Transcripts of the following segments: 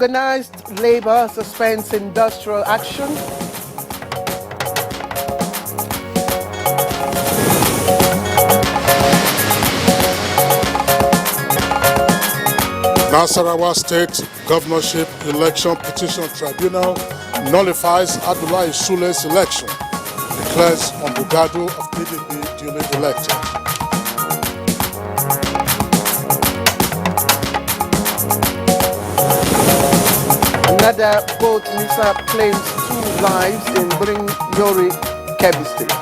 Organized labor suspends industrial action. Nasarawa State Governorship Election Petition Tribunal nullifies Abdullahi Sule's election, declares Ombugado of PDP duly elected. Another boat mishap claims 2 lives in Yori, Kebbi State.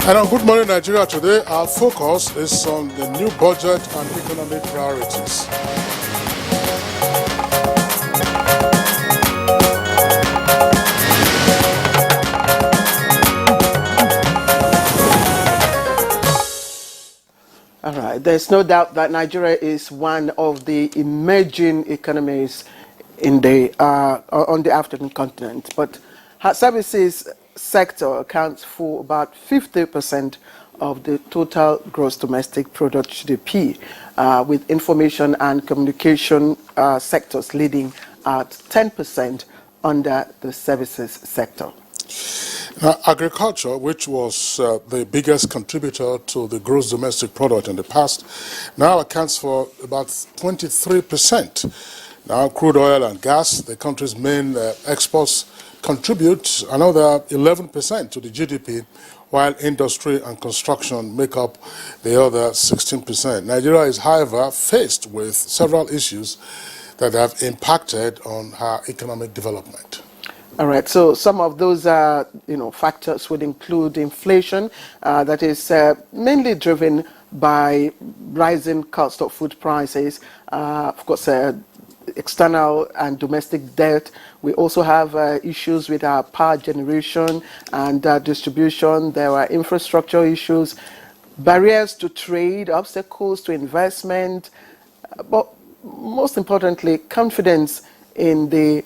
And on Good Morning Nigeria today, our focus is on the new budget and economic priorities. All right, there's no doubt that Nigeria is one of the emerging economies in on the African continent, but her services sector accounts for about 50% of the total gross domestic product GDP, with information and communication sectors leading at 10% under the services sector. Agriculture, which was the biggest contributor to the gross domestic product in the past, now accounts for about 23%. Now, crude oil and gas, the country's main exports, contribute another 11% to the GDP, while industry and construction make up the other 16%. Nigeria is, however, faced with several issues that have impacted on her economic development. All right, so some of those factors would include inflation that is mainly driven by rising cost of food prices, of course, external and domestic debt. We also have issues with our power generation and distribution. There are infrastructure issues, barriers to trade, obstacles to investment, but most importantly, confidence in the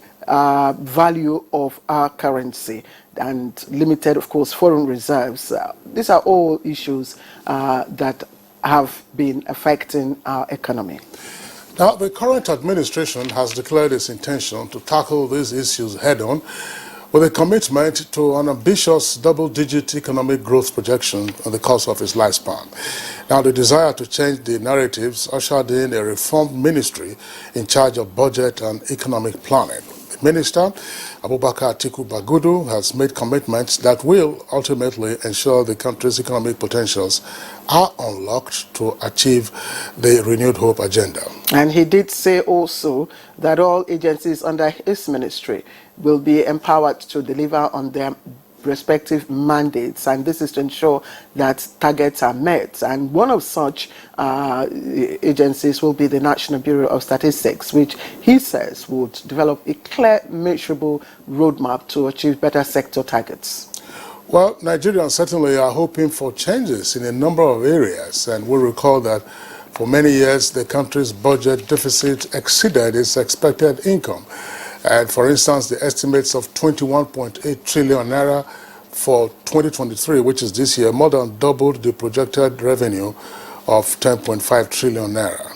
value of our currency and limited, of course, foreign reserves. These are all issues that have been affecting our economy. Now, the current administration has declared its intention to tackle these issues head-on with a commitment to an ambitious double-digit economic growth projection in the course of its lifespan. Now, the desire to change the narratives ushered in a reformed ministry in charge of budget and economic planning. The minister, Abubakar Atiku Bagudu, has made commitments that will ultimately ensure the country's economic potentials are unlocked to achieve the renewed hope agenda. And he did say also that all agencies under his ministry will be empowered to deliver on their respective mandates, and this is to ensure that targets are met. And one of such agencies will be the National Bureau of Statistics, which he says would develop a clear, measurable roadmap to achieve better sector targets. Well, Nigerians certainly are hoping for changes in a number of areas, and we recall that for many years the country's budget deficit exceeded its expected income. And for instance, the estimates of 21.8 trillion naira for 2023, which is this year, more than doubled the projected revenue of 10.5 trillion naira.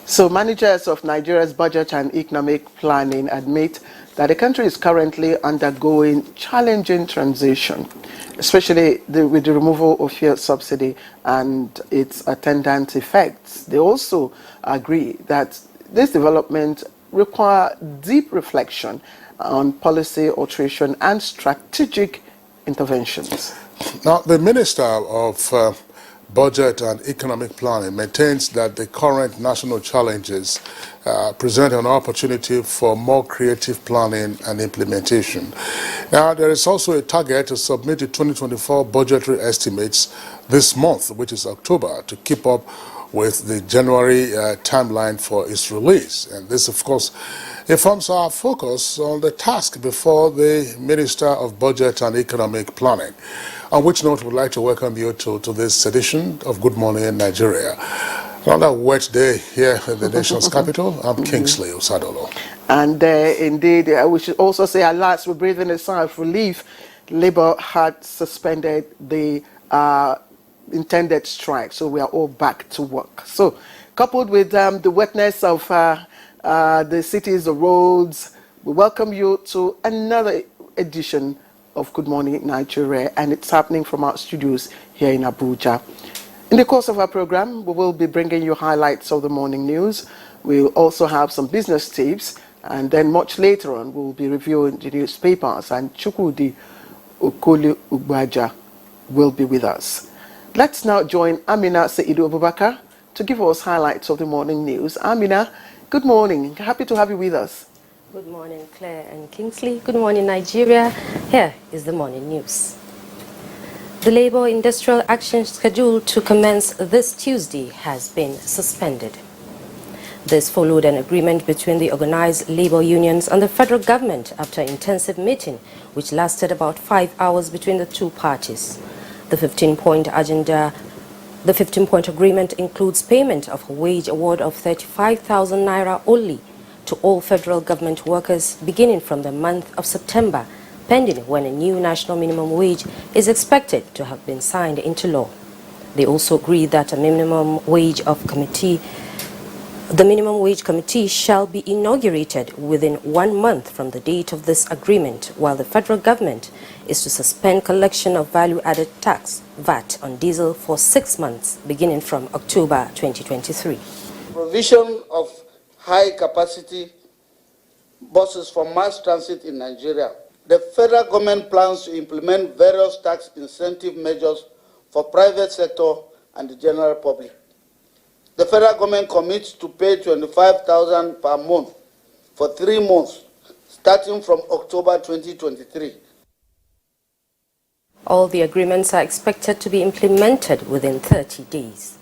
So managers of Nigeria's budget and economic planning admit that the country is currently undergoing challenging transition, especially with the removal of fuel subsidy and its attendant effects. They also agree that this development require deep reflection on policy alteration and strategic interventions. Now, the Minister of Budget and Economic Planning maintains that the current national challenges present an opportunity for more creative planning and implementation. Now, there is also a target to submit the 2024 budgetary estimates this month, which is October, to keep up with the January timeline for its release. And this, of course, informs our focus on the task before the Minister of Budget and Economic Planning. On which note, we'd like to welcome you to this edition of Good Morning Nigeria. Another wet day here in the nation's capital. I'm Kingsley Osadolo. And indeed, we should also say, at last, we're breathing a sigh of relief. Labour had suspended the intended strike. So we are all back to work. So coupled with the wetness of the cities, the roads, we welcome you to another edition of Good Morning Nigeria, and it's happening from our studios here in Abuja. In the course of our program, we will be bringing you highlights of the morning news. We'll also have some business tips, and then much later on, we'll be reviewing the newspapers, and Chukwudi Okoli Ugbaja will be with us. Let's now join Amina Seidu Abubakar to give us highlights of the morning news. Amina, good morning. Happy to have you with us. Good morning, Claire and Kingsley. Good morning, Nigeria. Here is the morning news. The labor industrial action scheduled to commence this Tuesday has been suspended. This followed an agreement between the organized labor unions and the federal government after an intensive meeting which lasted about 5 hours between the two parties. The 15-point agreement includes payment of a wage award of 35,000 naira only to all federal government workers beginning from the month of September, pending when a new national minimum wage is expected to have been signed into law. They also agreed that the minimum wage committee shall be inaugurated within 1 month from the date of this agreement, while the federal government is to suspend collection of value-added tax, VAT, on diesel for 6 months, beginning from October 2023. Provision of high-capacity buses for mass transit in Nigeria. The federal government plans to implement various tax incentive measures for private sector and the general public. The federal government commits to pay 25,000 per month for 3 months, starting from October 2023. All the agreements are expected to be implemented within 30 days.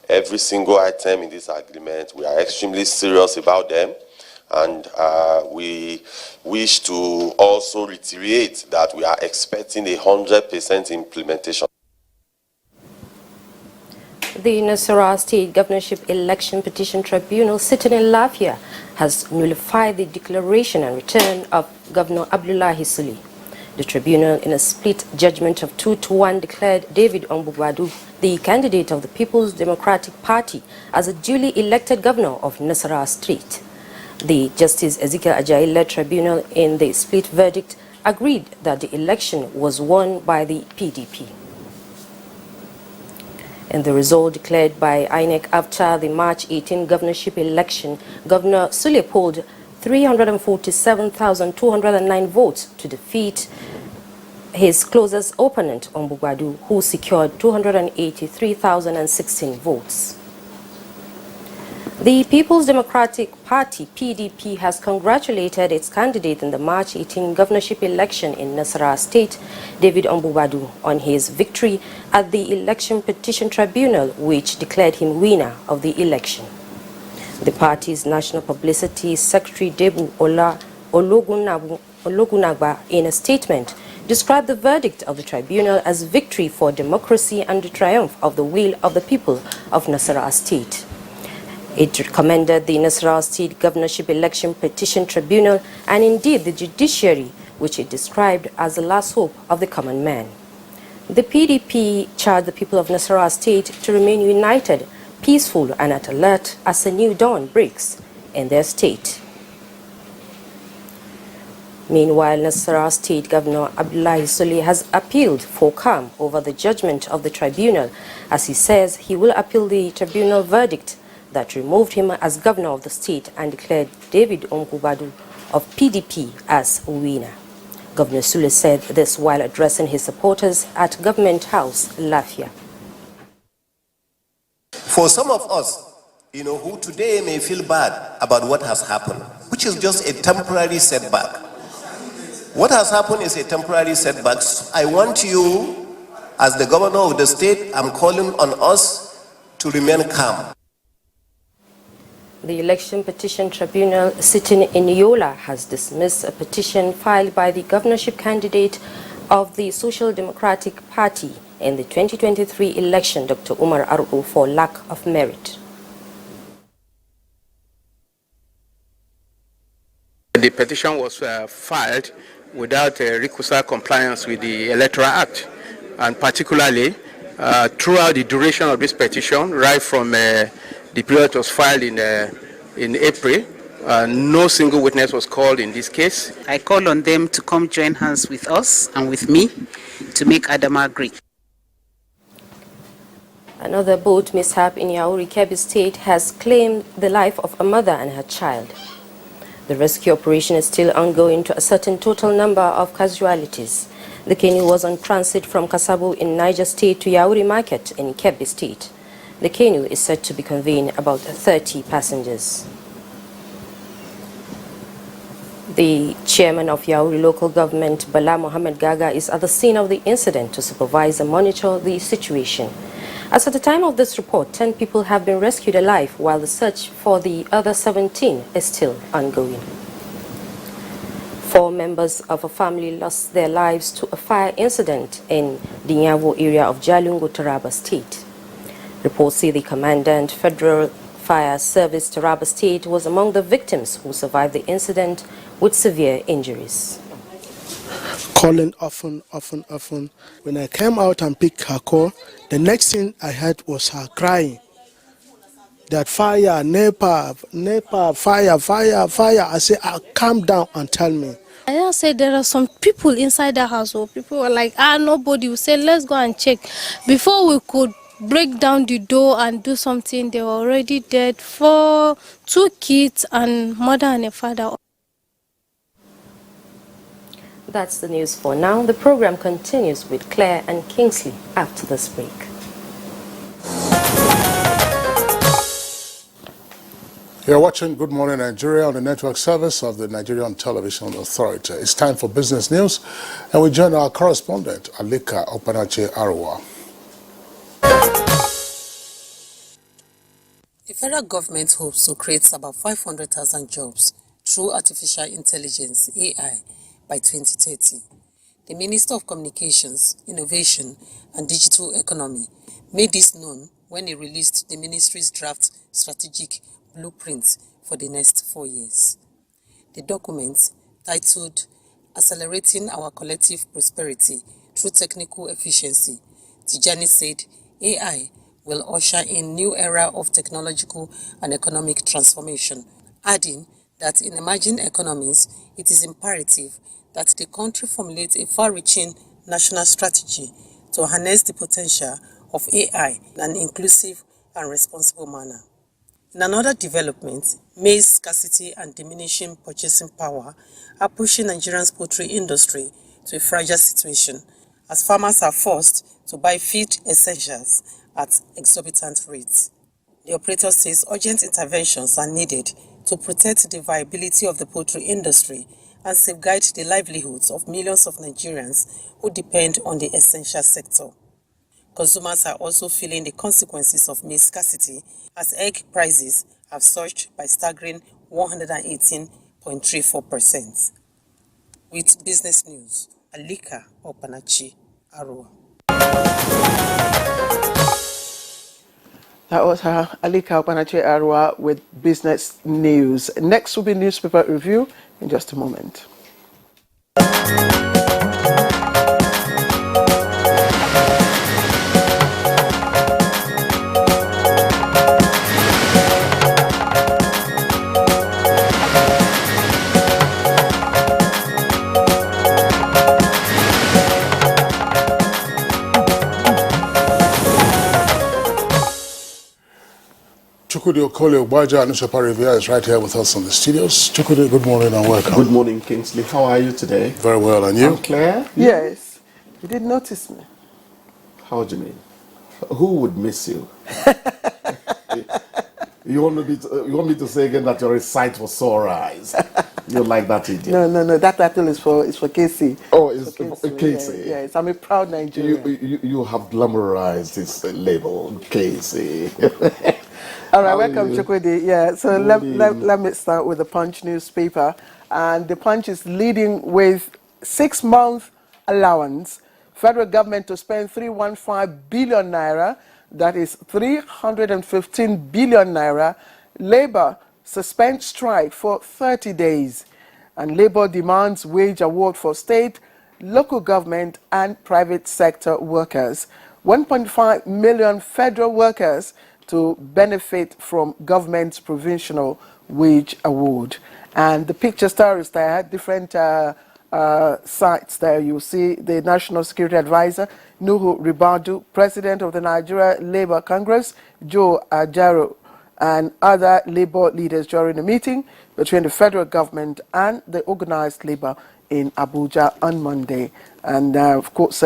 Every single item in this agreement, we are extremely serious about them, and we wish to also reiterate that we are expecting 100% implementation. The Nasarawa State Governorship Election Petition Tribunal sitting in Lafia has nullified the declaration and return of Governor Abdullahi Sule. The tribunal, in a split judgment of 2-1, declared David Ongbugwadu the candidate of the People's Democratic Party as a duly elected governor of Nasarawa State. The Justice Ezekiel Ajayi-led tribunal, in the split verdict, agreed that the election was won by the PDP. In the result declared by INEC after the March 18 governorship election, Governor Sule polled 347,209 votes to defeat his closest opponent, Ongbugwadu, who secured 283,016 votes. The People's Democratic Party, PDP, has congratulated its candidate in the March 18 governorship election in Nasarawa State, David Ongbugwadu, on his victory at the Election Petition Tribunal, which declared him winner of the election. The party's National Publicity Secretary, Debu Ologunagba, in a statement, described the verdict of the tribunal as victory for democracy and the triumph of the will of the people of Nasarawa State. It commended the Nasarawa State Governorship Election Petition Tribunal and indeed the judiciary, which it described as the last hope of the common man. The PDP charged the people of Nasarawa State to remain united, peaceful and at alert as a new dawn breaks in their state. Meanwhile, Nasarawa State Governor Abdullahi Sule has appealed for calm over the judgment of the tribunal, as he says he will appeal the tribunal verdict that removed him as governor of the state and declared David Ongbugwadu of PDP as winner. Governor Sule said this while addressing his supporters at Government House, Lafia. For some of us, who today may feel bad about what has happened, which is just a temporary setback. What has happened is a temporary setback. I want you, as the governor of the state, I'm calling on us to remain calm. The Election Petition Tribunal sitting in Yola has dismissed a petition filed by the governorship candidate of the Social Democratic Party in the 2023 election, Dr. Umar Aru, for lack of merit. The petition was filed without requisite compliance with the Electoral Act, and particularly throughout the duration of this petition, right from the period it was filed in April, no single witness was called in this case. I call on them to come join hands with us and with me to make Adama great. Another boat mishap in Yauri, Kebbi State has claimed the life of a mother and her child. The rescue operation is still ongoing to ascertain total number of casualties. The canoe was on transit from Kasabo in Niger State to Yauri Market in Kebbi State. The canoe is said to be conveying about 30 passengers. The chairman of Yauri local government, Bala Mohammed Gaga, is at the scene of the incident to supervise and monitor the situation. As at the time of this report, 10 people have been rescued alive, while the search for the other 17 is still ongoing. 4 members of a family lost their lives to a fire incident in the Nyavo area of Jalungu, Taraba State. Reports say the commandant, Federal Fire Service Taraba State, was among the victims who survived the incident with severe injuries. Calling often. When I came out and picked her call, the next thing I heard was her crying. That fire, NEPA, fire. I said, calm down and tell me. I just said there are some people inside the house. So people were like, nobody. We said, let's go and check. Before we could break down the door and do something, they were already dead. 2 kids and mother and a father. That's the news for now. The program continues with Claire and Kingsley after this break. You're watching Good Morning Nigeria on the network service of the Nigerian Television Authority. It's time for business news, and we join our correspondent, Alika Opanache Arwa. The federal government hopes to create about 500,000 jobs through artificial intelligence, AI, by 2030. The Minister of Communications, Innovation and Digital Economy made this known when he released the ministry's draft strategic blueprint for the next 4 years. The document, titled Accelerating Our Collective Prosperity Through Technical Efficiency, Tijani said AI will usher in new era of technological and economic transformation, adding that in emerging economies, it is imperative that the country formulate a far-reaching national strategy to harness the potential of AI in an inclusive and responsible manner. In another development, maize scarcity and diminishing purchasing power are pushing Nigeria's poultry industry to a fragile situation, as farmers are forced to buy feed essentials at exorbitant rates. The operator says urgent interventions are needed to protect the viability of the poultry industry and safeguard the livelihoods of millions of Nigerians who depend on the essential sector. Consumers are also feeling the consequences of maize scarcity, as egg prices have surged by staggering 118.34%. With business news, Alika Opanachi Arua. That was Alika Opanache Arwa with business news. Next will be newspaper review in just a moment. Chukwudi Okolie-Ogbaja, newspaper reviewer, is right here with us in the studios. Chukwudi, good morning and welcome. Good morning, Kingsley. How are you today? Very well, and you? I'm Claire? Yes. You did notice me. How do you mean? Who would miss you? You want me to say again that your sight was sore eyes? You're like that idiot. No. That title is for Casey. Oh, it's for Casey. Yes, I'm a proud Nigerian. You have glamorized this label, Casey. All right, welcome, Chukwudi. Yeah, so let me start with the Punch newspaper. And the Punch is leading with 6-month allowance. Federal government to spend 315 billion naira. That is 315 billion naira. Labor suspend strike for 30 days. And Labour demands wage award for state, local government and private sector workers. 1.5 million federal workers to benefit from government's provisional wage award. And the picture stories there, different sites there. You see the National Security Advisor, Nuhu Ribadu, President of the Nigeria Labour Congress, Joe Ajaro, and other Labour leaders during a meeting between the federal government and the organized Labour in Abuja on Monday. And of course,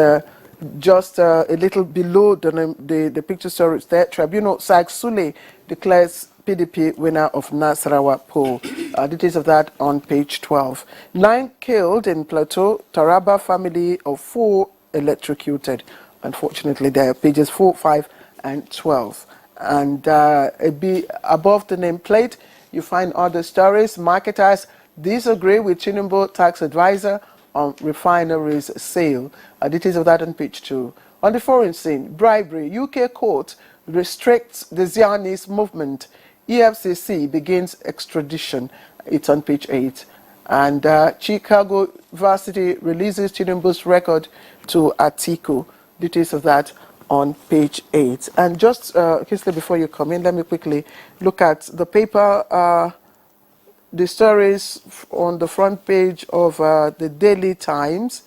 just a little below the picture stories there, Tribunal Sag Sule declares PDP winner of Nasarawa poll. Details of that on page 12. 9 killed in Plateau, Taraba family of 4 electrocuted. Unfortunately, there are pages 4, 5, and 12. And above the nameplate, you find other stories. Marketers disagree with Tinubu tax advisor on refineries sale. Details of that on page 2. On the foreign scene, bribery. UK court restricts the Zionist movement. EFCC begins extradition. It's on page 8. And Chicago Varsity releases Tinubu's record to Atiku. Details of that on page 8. And just, Kingsley, before you come in, let me quickly look at the paper, the stories on the front page of the Daily Times.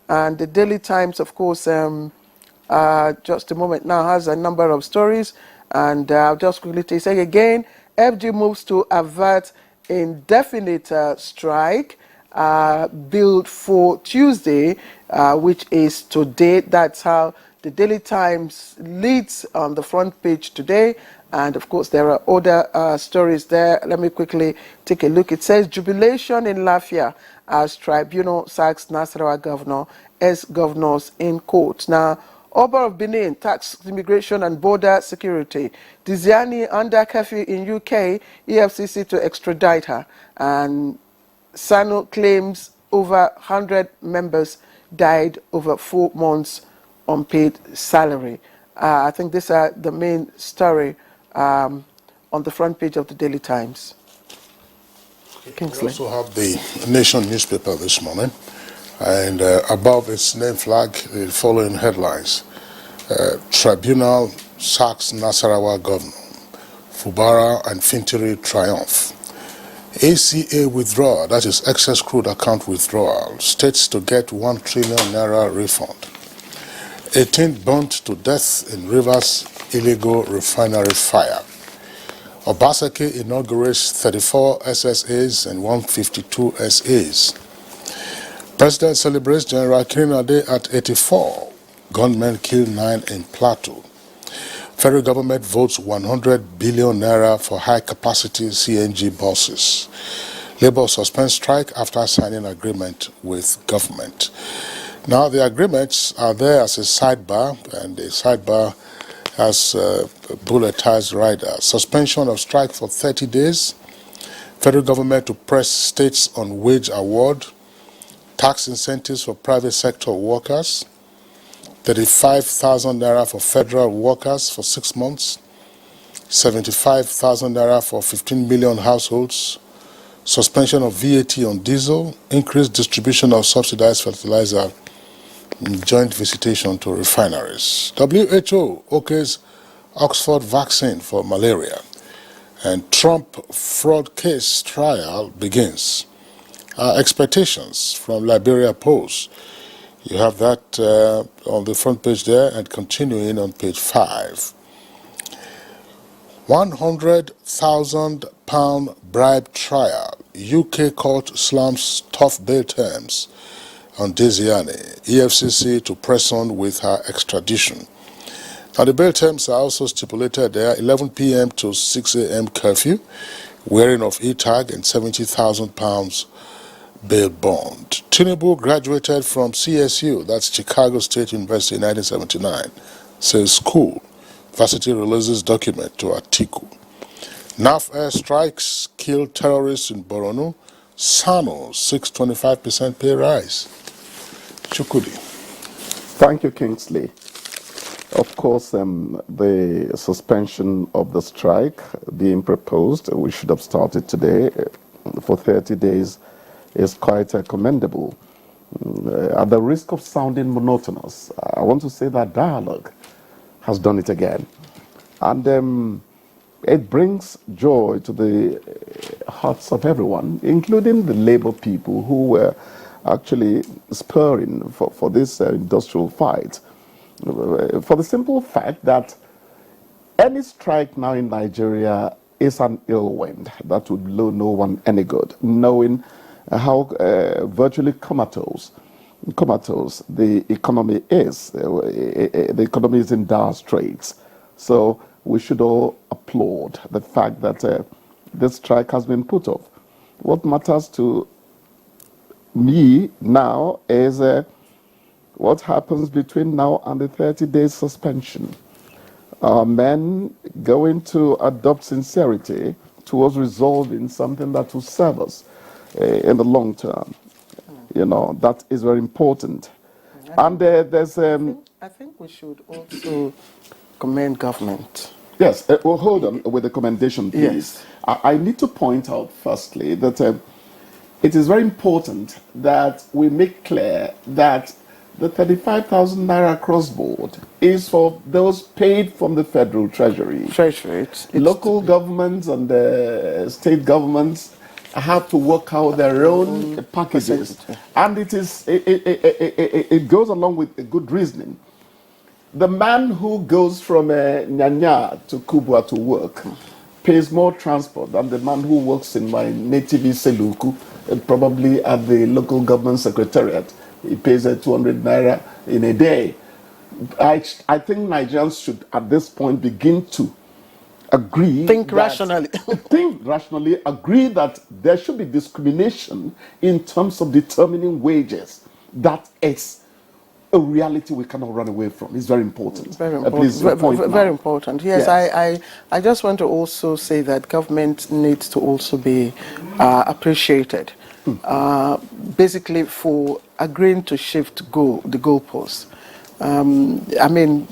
And the Daily Times, of course, just a moment now, has a number of stories. And I'll just quickly say again, FG moves to avert indefinite strike, billed for Tuesday, which is today. That's how the Daily Times leads on the front page today. And of course, there are other stories there. Let me quickly take a look. It says, jubilation in Lafia as tribunal sacks Nasarawa governor, ex-governors in court. Now, Oba of Benin, tax, immigration and border security. Diziani under curfew in UK, EFCC to extradite her. And Sano claims over 100 members died over 4 months unpaid salary. I think these are the main story on the front page of the Daily Times. Kingsley. We also have the Nation newspaper this morning, and above its name flag, the following headlines. Tribunal sacks Nasarawa governor. Fubara and Fintiri triumph. ACA withdrawal, that is excess crude account withdrawal, states to get 1 trillion naira refund. 18 burnt to death in Rivers illegal refinery fire. Obaseki inaugurates 34 SSAs and 152 SAs. President celebrates General Kirina Day at 84. Gunmen kill 9 in Plateau. Federal government votes 100 billion naira for high-capacity CNG buses. Labour suspends strike after signing agreement with government. Now, the agreements are there as a sidebar, and the sidebar has bulletized rider. Suspension of strike for 30 days. Federal government to press states on wage award. Tax incentives for private sector workers. 35,000 naira for federal workers for 6 months. 75,000 naira for 15 million households. Suspension of VAT on diesel. Increased distribution of subsidized fertilizer. Joint visitation to refineries. WHO okays Oxford vaccine for malaria. And Trump fraud case trial begins. Expectations from Liberia Post. You have that on the front page there and continuing on page 5. £100,000 bribe trial. UK court slams tough bail terms on Diziani. EFCC to press on with her extradition. Now the bail terms are also stipulated there, 11 p.m. to 6 a.m. curfew, wearing of e-tag and £70,000 bail bond. Tinubu graduated from CSU, that's Chicago State University, in 1979. Says school. Varsity releases document to Atiku. NAF air strikes kill terrorists in Borno. Sano 625% pay rise. Chukudi. Thank you, Kingsley. Of course, the suspension of the strike being proposed, we should have started today for 30 days, is quite commendable. At the risk of sounding monotonous, I want to say that dialogue has done it again. And it brings joy to the hearts of everyone, including the labor people who were actually spurring for this industrial fight. For the simple fact that any strike now in Nigeria is an ill wind that would blow no one any good, knowing how virtually comatose the economy is. The economy is in dire straits. So we should all applaud the fact that this strike has been put off. What matters to me now is what happens between now and the 30-day suspension. Are men going to adopt sincerity towards resolving something that will serve us in the long term? You know, that is very important. And there's... I think we should also commend government. Yes, well, hold on with the commendation, please. Yes. I need to point out, firstly, that it is very important that we make clear that the 35,000 naira cross-board is for those paid from the federal treasury. Local governments and state governments have to work out their own packages. And it goes along with a good reasoning. The man who goes from Nyanya to Kubwa to work pays more transport than the man who works in my native Seluku, probably at the local government secretariat. He pays 200 naira in a day. I think Nigerians should, at this point, begin to agree. Think rationally. Think rationally, agree that there should be discrimination in terms of determining wages. That is a reality we cannot run away from. It's very important. Very important. Please, very important. Yes, I just want to also say that government needs to also be appreciated. Basically for agreeing to shift the goalposts. I mean,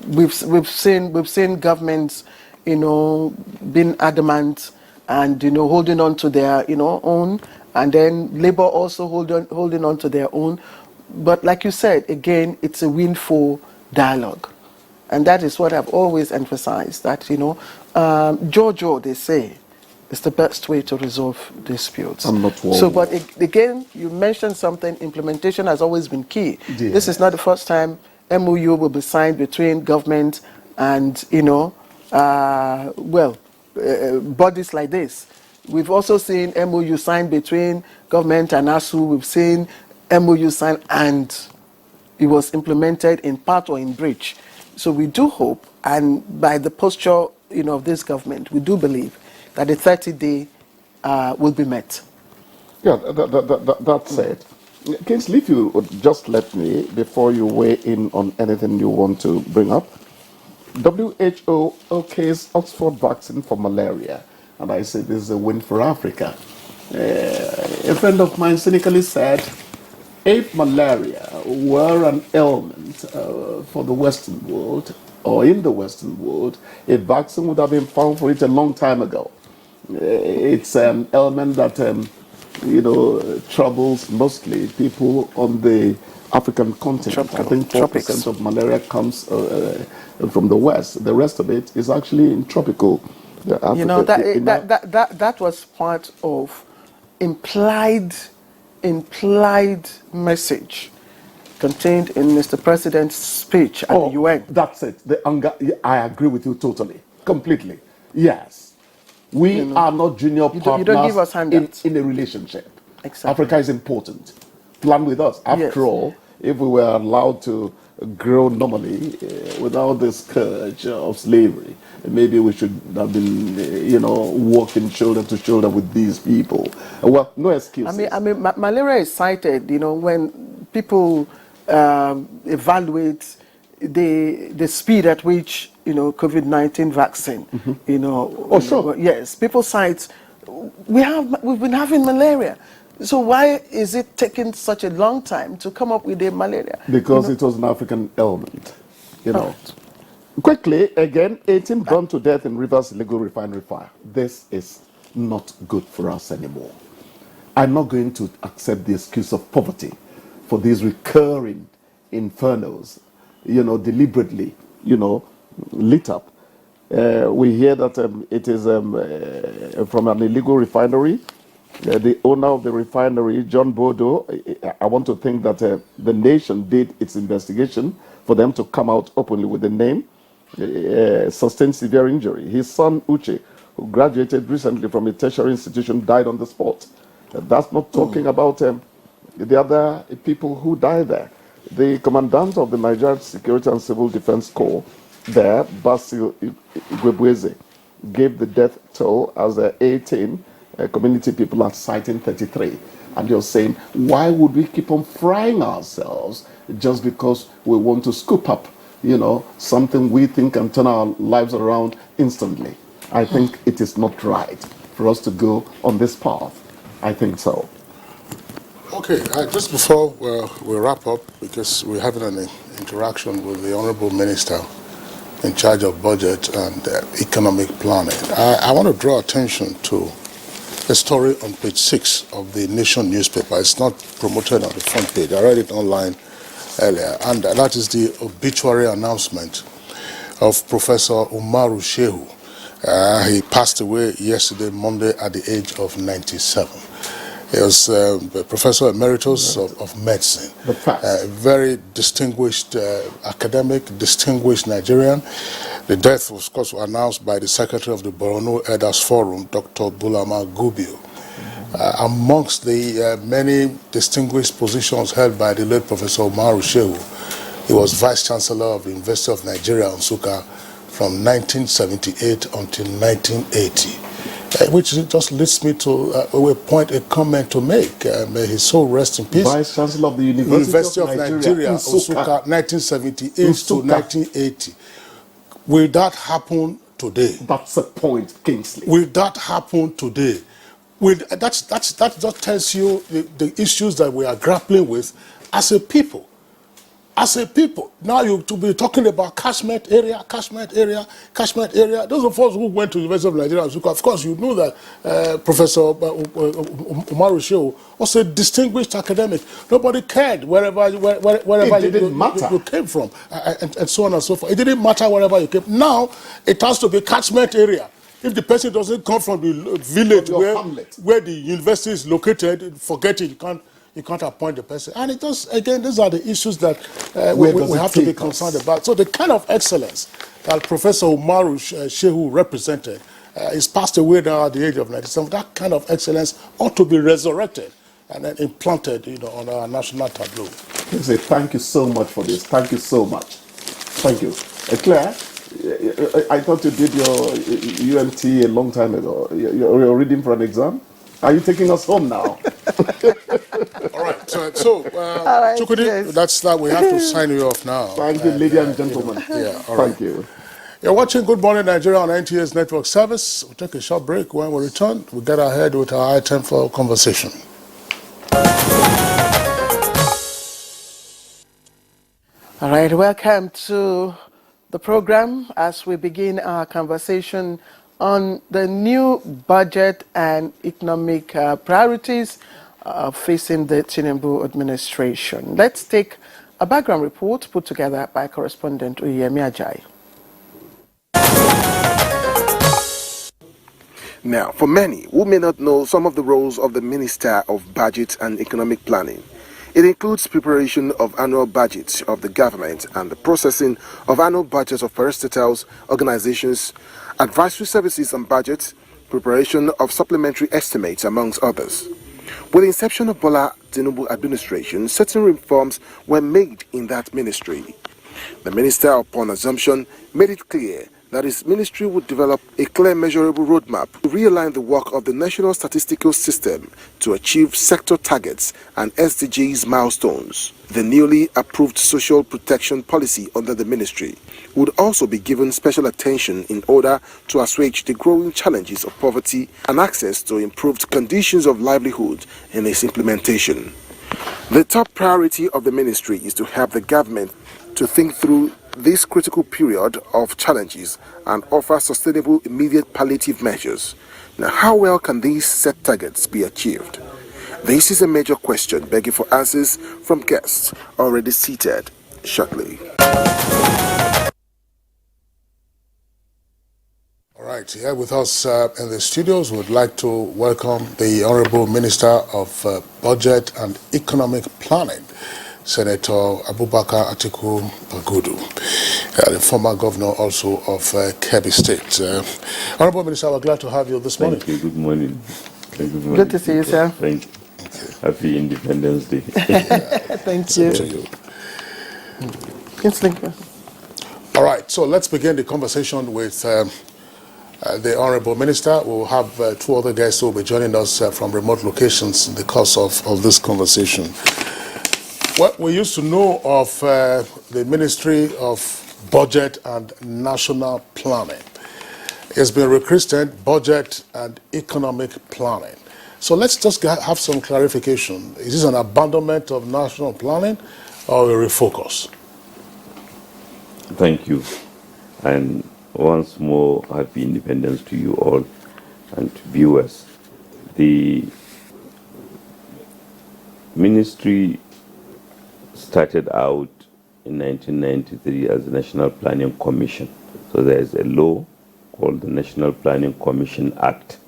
we've seen governments, being adamant and holding on to their own, and then Labour also holding on to their own. But like you said, again, it's a win for dialogue, and that is what I've always emphasized. That Jojo, they say, is the best way to resolve disputes. I'm not worried. So, but again, you mentioned something. Implementation has always been key. Yeah. This is not the first time MOU will be signed between government and bodies like this. We've also seen MOU signed between government and ASU. We've seen MOU signed and it was implemented in part or in breach. So we do hope, and by the posture of this government, we do believe that the 30-day will be met. Yeah, that's it. Kingsley, if you would just let me, before you weigh in on anything you want to bring up, WHO okays Oxford vaccine for malaria. And I say this is a win for Africa. A friend of mine cynically said, if malaria were an ailment for the Western world, or in the Western world, a vaccine would have been found for it a long time ago. It's an ailment that, troubles mostly people on the African continent. I think 4% of malaria comes from the West. The rest of it is actually in tropical Africa. That was part of implied message contained in Mr. President's speech at the UN. That's it. I agree with you totally, completely. Yes. We are not junior partners you don't give us in a relationship. Exactly. Africa is important. Plan with us. After all, if we were allowed to grow normally without the scourge of slavery, maybe we should have been, walking shoulder to shoulder with these people. Well, no excuses. I mean, malaria is cited, when people evaluate the speed at which COVID-19 vaccine, sure. Yes, people cite we've been having malaria. So why is it taking such a long time to come up with a malaria? Because it was an African element, Quickly, again, 18 burned to death in Rivers illegal refinery fire. This is not good for us anymore. I'm not going to accept the excuse of poverty for these recurring infernos, deliberately, lit up. We hear that it is from an illegal refinery. The owner of the refinery, John Bodo, I want to think that the nation did its investigation for them to come out openly with the name, sustained severe injury. His son, Uche, who graduated recently from a tertiary institution, died on the spot. That's not talking about the other people who died there. The commandant of the Nigerian Security and Civil Defense Corps there, Basil Igwebueze, gave the death toll as 18. Community people are citing 33. And you're saying, why would we keep on frying ourselves just because we want to scoop up, something we think can turn our lives around instantly? I think it is not right for us to go on this path. I think so. Okay, just before we wrap up, because we're having an interaction with the Honorable Minister in charge of budget and economic planning, I want to draw attention to a story on page 6 of the Nation newspaper. It's not promoted on the front page. I read it online earlier, and that is the obituary announcement of Professor Umaru Shehu. He passed away yesterday, Monday, at the age of 97. He was Professor Emeritus of Medicine. Very distinguished academic, distinguished Nigerian. The death was, of course, announced by the Secretary of the Borno Elders Forum, Dr. Bulama Gubio. Amongst the many distinguished positions held by the late Professor Umaru Shehu, he was Vice Chancellor of the University of Nigeria, Nsukka, from 1978 until 1980. Which just leads me to a comment to make. May his soul rest in peace. Vice Chancellor of the University of Nigeria, Nsukka, 1978 to 1980. Will that happen today? That's the point, Kingsley. Will that happen today? That just tells you the issues that we are grappling with as a people. As a people, now you to be talking about catchment area. Those of us who went to the University of Nigeria, of course, you know that Professor Umaru Shehu was a distinguished academic. Nobody cared wherever you came from, and so on and so forth. It didn't matter wherever you came. Now it has to be catchment area. If the person doesn't come from the village where the university is located, forget it. You can't appoint the person. And it just, again, these are the issues that we have to be concerned about. So the kind of excellence that Professor Umaru Shehu represented is passed away now at the age of 97. That kind of excellence ought to be resurrected and then implanted, on our national tableau. Thank you so much for this. Thank you so much. Thank you. Claire, I thought you did your UNT a long time ago. You're reading for an exam? Are you taking us home now? All right. So Chukwudi, yes. That's that. We have to sign you off now. Thank you, ladies and gentlemen. All right. Thank you. You're watching Good Morning Nigeria on NTA's network service. We'll take a short break. When we return, we'll get ahead with our item for conversation. All right. Welcome to the program as we begin our conversation on the new budget and economic priorities facing the Tinubu administration. Let's take a background report put together by correspondent Uyemi Ajayi. Now, for many who may not know some of the roles of the Minister of Budget and Economic Planning, it includes preparation of annual budgets of the government and the processing of annual budgets of parastatals, organizations, advisory services on budgets, preparation of supplementary estimates, amongst others. With the inception of Bola Tinubu administration, certain reforms were made in that ministry. The minister, upon assumption, made it clear that his ministry would develop a clear, measurable roadmap to realign the work of the National Statistical System to achieve sector targets and SDGs milestones. The newly approved social protection policy under the ministry would also be given special attention in order to assuage the growing challenges of poverty and access to improved conditions of livelihood in its implementation. The top priority of the ministry is to help the government to think through this critical period of challenges and offer sustainable immediate palliative measures. Now, how well can these set targets be achieved? This is a major question begging for answers from guests already seated shortly. All right, here with us in the studios, we'd like to welcome the Honorable Minister of Budget and Economic Planning, Senator Abubakar Atiku Bagudu, the former governor also of Kebbi State. Honorable Minister, we're glad to have you this morning. Thank you. Good morning. Good morning. Good to see you, sir. Thank you. Happy Independence Day. Thank you. To you. All right, so let's begin the conversation with the Honorable Minister. We'll have two other guests who will be joining us from remote locations in the course of this conversation. Well, we used to know of the Ministry of Budget and National Planning. It's been rechristened Budget and Economic Planning. So let's just have some clarification. Is this an abandonment of national planning or a refocus? Thank you. And once more, happy independence to you all and to viewers. The ministry started out in 1993 as the National Planning Commission. So there is a law called the National Planning Commission Act,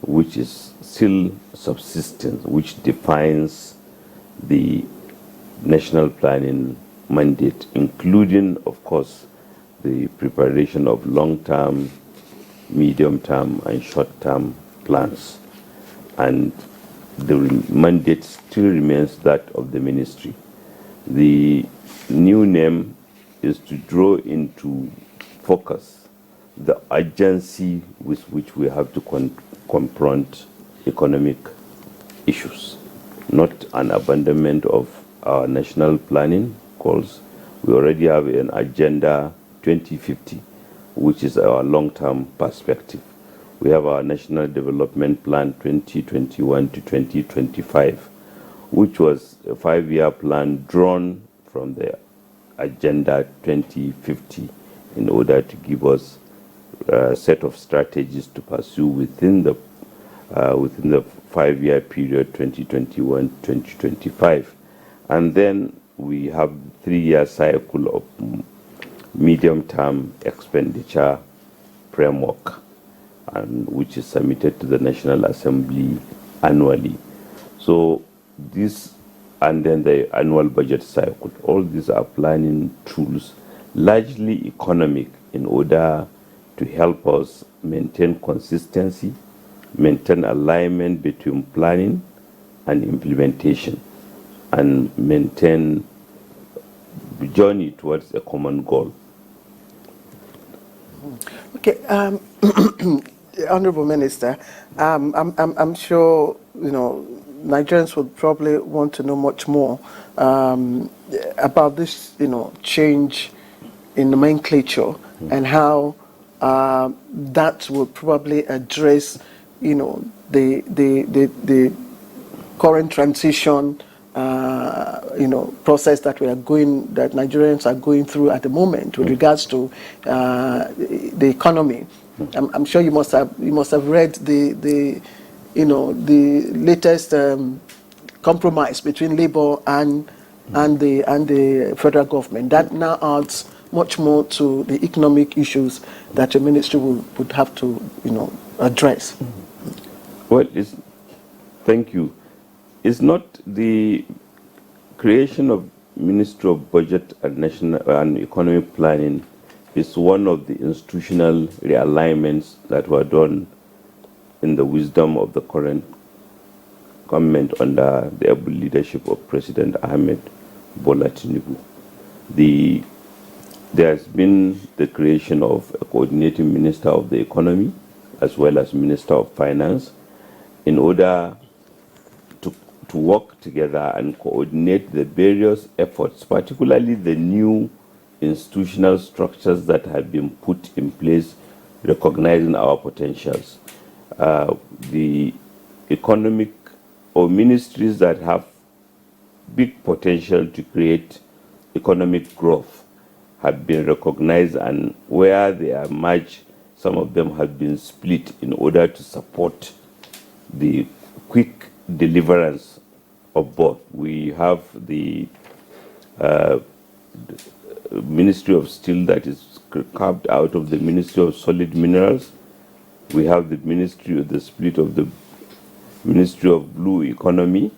which is still subsistent, which defines the national planning mandate, including, of course, the preparation of long-term, medium-term, and short-term plans. And the mandate still remains that of the ministry. The new name is to draw into focus the urgency with which we have to confront economic issues, not an abandonment of our national planning goals. We already have an Agenda 2050, which is our long-term perspective. We have our National Development Plan 2021 to 2025, which was a 5-year plan drawn from the Agenda 2050 in order to give us a set of strategies to pursue within the 5-year period 2021-2025. And then we have 3-year cycle of medium-term expenditure framework, and which is submitted to the National Assembly annually. So this, and then the annual budget cycle, all these are planning tools, largely economic, in order to help us maintain consistency, maintain alignment between planning and implementation, and maintain the journey towards a common goal. Okay, Honorable Minister, I'm sure Nigerians would probably want to know much more about this change in nomenclature and how that will probably address the current transition process that Nigerians are going through at the moment with regards to the economy. I'm sure you must have read the latest compromise between Labour and the federal government. That now adds much more to the economic issues that the ministry would have to address. Well, thank you. It's not the creation of Ministry of Budget and National and Economic Planning is one of the institutional realignments that were done in the wisdom of the current government under the able leadership of President Ahmed Bola Tinubu. There has been the creation of a coordinating Minister of the Economy as well as Minister of Finance in order to work together and coordinate the various efforts, particularly the new institutional structures that have been put in place, recognizing our potentials. The economic or ministries that have big potential to create economic growth have been recognized, and where they are merged, some of them have been split in order to support the quick deliverance of both. We have the Ministry of Steel that is carved out of the Ministry of Solid Minerals. We have the split of the Ministry of Blue Economy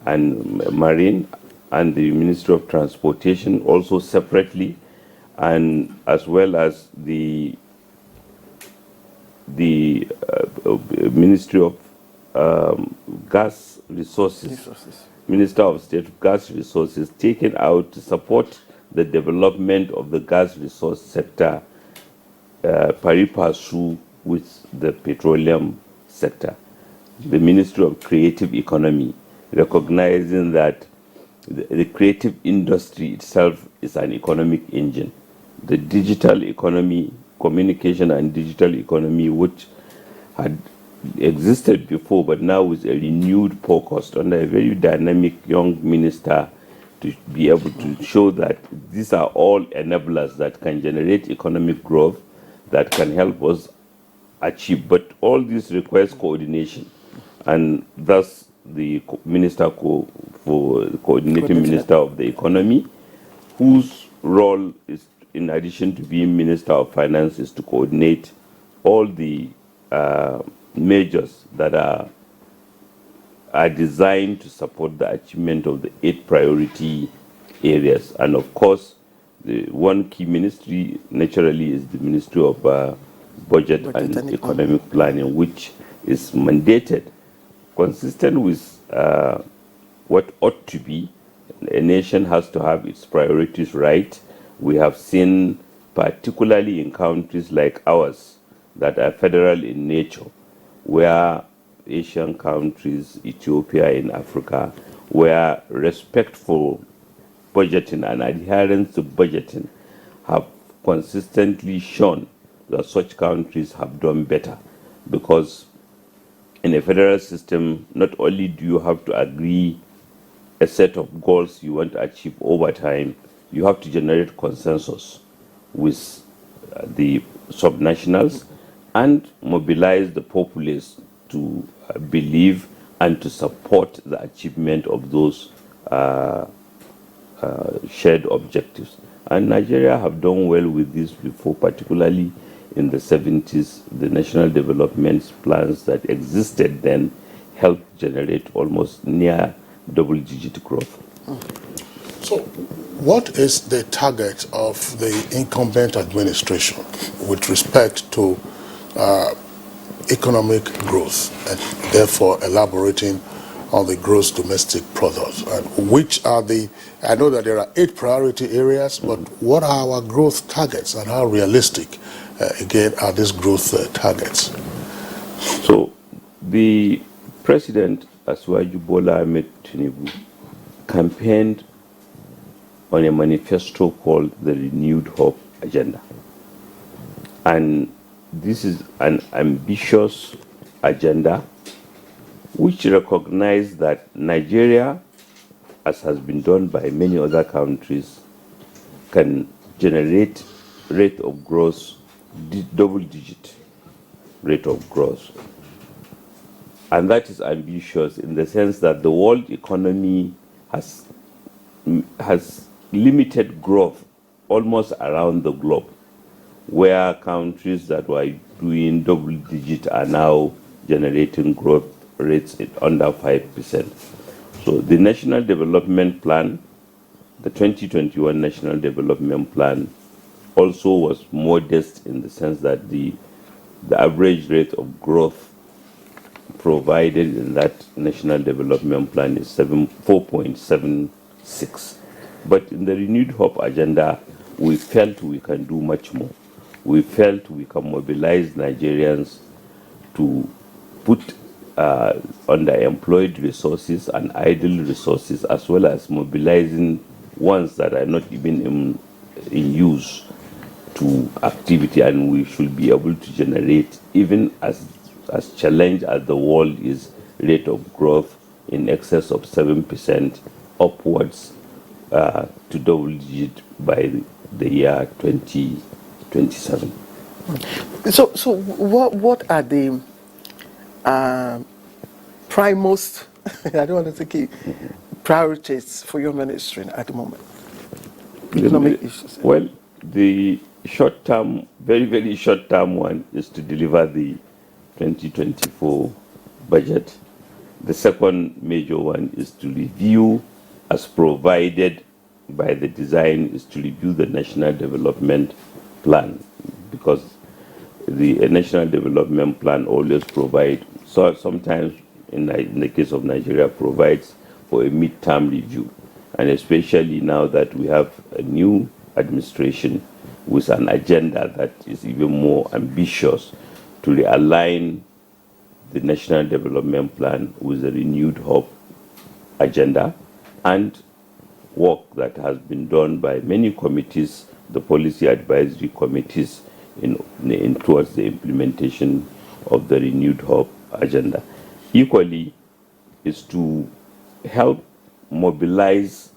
and Marine, and the Ministry of Transportation also separately, and as well as the Ministry of Gas Resources, Minister of State Gas Resources, taken out to support the development of the gas resource sector, pari passu with the petroleum sector. The Ministry of Creative Economy, recognizing that the creative industry itself is an economic engine. The digital economy, communication and digital economy, which had existed before, but now with a renewed focus under a very dynamic young minister, to be able to show that these are all enablers that can generate economic growth, that can help us achieve. But all this requires coordination, and thus the coordinating minister of the economy, whose role is, in addition to being Minister of Finance, is to coordinate all the measures that are designed to support the achievement of the 8 priority areas. And of course, the one key ministry naturally is the Ministry of Budget and Economic Planning, which is mandated, consistent with what ought to be. A nation has to have its priorities right. We have seen, particularly in countries like ours that are federal in nature, where Asian countries, Ethiopia in Africa, where respect for budgeting and adherence to budgeting have consistently shown that such countries have done better. Because in a federal system, not only do you have to agree a set of goals you want to achieve over time, you have to generate consensus with the subnationals and mobilize the populace to believe and to support the achievement of those shared objectives. And Nigeria have done well with this before, particularly in the 70s. The national development plans that existed then helped generate almost near double-digit growth. So, what is the target of the incumbent administration with respect to economic growth, and therefore elaborating on the gross domestic product? And which are the, I know that there are 8 priority areas, but what are our growth targets, and how realistic, again, are these growth targets? So, the President, Asuwaju Bola Ahmed Tinubu, campaigned on a manifesto called the Renewed Hope Agenda. And this is an ambitious agenda which recognizes that Nigeria, as has been done by many other countries, can generate rate of growth, double-digit rate of growth. And that is ambitious in the sense that the world economy has limited growth almost around the globe, where countries that were doing double-digit are now generating growth rates at under 5%. So the National Development Plan, the 2021 National Development Plan, also was modest in the sense that the average rate of growth provided in that National Development Plan is 4.76. But in the Renewed Hope Agenda, we felt we can do much more. We felt we can mobilize Nigerians to put underemployed resources and idle resources, as well as mobilizing ones that are not even in use, to activity. And we should be able to generate, even as challenged as the world is, rate of growth in excess of 7% upwards to double digit by the year 2027. So what are the primemost, I don't want to say priorities for your ministry at the moment? Economic issues. Well, the short-term, very, very short-term one is to deliver the 2024 budget. The second major one is to review, as provided by the design, is to review the National Development Plan, because the National Development Plan always provides, so sometimes in the case of Nigeria, provides for a mid-term review. And especially now that we have a new administration with an agenda that is even more ambitious to realign the National Development Plan with the renewed hope agenda and work that has been done by many committees, the policy advisory committees, in towards the implementation of the renewed hope agenda. Equally is to help mobilize,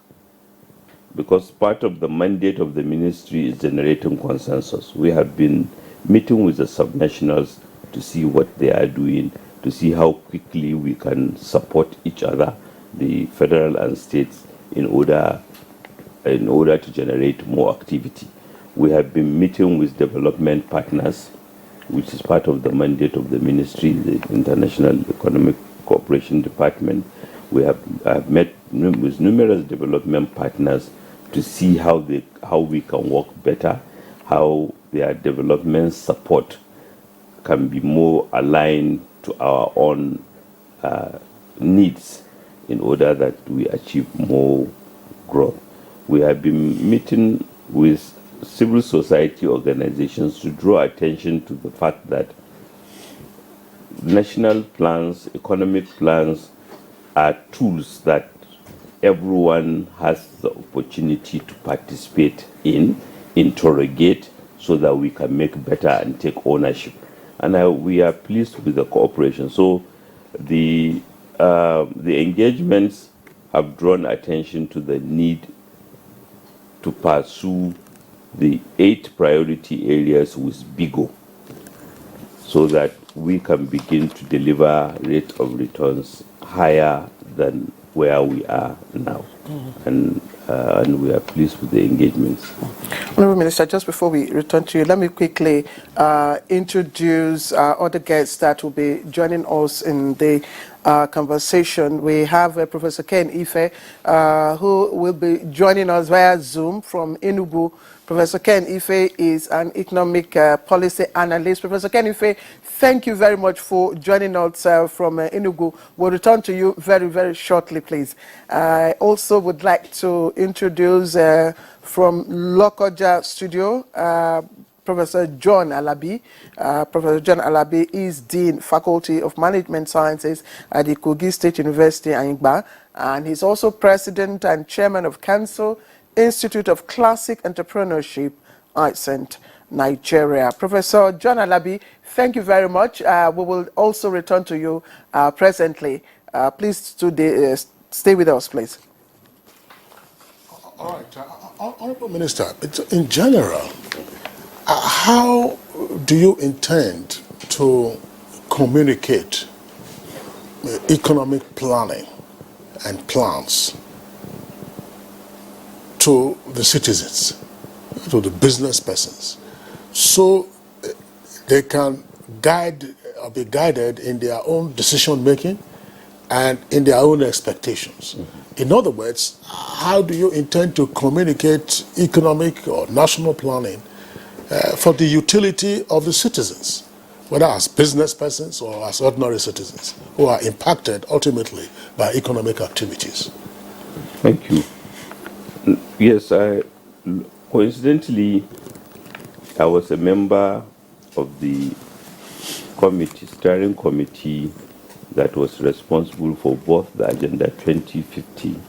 because part of the mandate of the ministry is generating consensus. We have been meeting with the subnationals to see what they are doing, to see how quickly we can support each other, the federal and states, in order to generate more activity. We have been meeting with development partners, which is part of the mandate of the ministry, the International Economic Cooperation Department. We have met with numerous development partners to see how we can work better, how their development support can be more aligned to our own needs in order that we achieve more growth. We have been meeting with civil society organizations to draw attention to the fact that national plans, economic plans are tools that everyone has the opportunity to participate in, interrogate, so that we can make better and take ownership. And we are pleased with the cooperation. So the engagements have drawn attention to the need to pursue the 8 priority areas with BIGO, so that we can begin to deliver rate of returns higher than where we are now. And we are pleased with the engagements. Honourable Minister, just before we return to you, let me quickly introduce other guests that will be joining us in the conversation. We have Professor Ken Ife, who will be joining us via Zoom from Enugu. Professor Ken Ife is an economic policy analyst. Professor Ken Ife, thank you very much for joining us from Enugu. We'll return to you very, very shortly, please. I also would like to introduce from Lokoja Studio, Professor John Alabi. Professor John Alabi is Dean, Faculty of Management Sciences at the Kogi State University, Ayingba, and he's also President and Chairman of Council Institute of Classic Entrepreneurship, ICENT, Nigeria. Professor John Alabi, thank you very much. We will also return to you presently. Please stay with us, please. All right. Honourable Minister, in general, how do you intend to communicate economic planning and plans to the citizens, to the business persons, so they can be guided in their own decision making and in their own expectations? In other words, how do you intend to communicate economic or national planning for the utility of the citizens, whether as business persons or as ordinary citizens who are impacted ultimately by economic activities? Thank you. Yes, coincidentally, I was a member of the steering committee that was responsible for both the Agenda 2050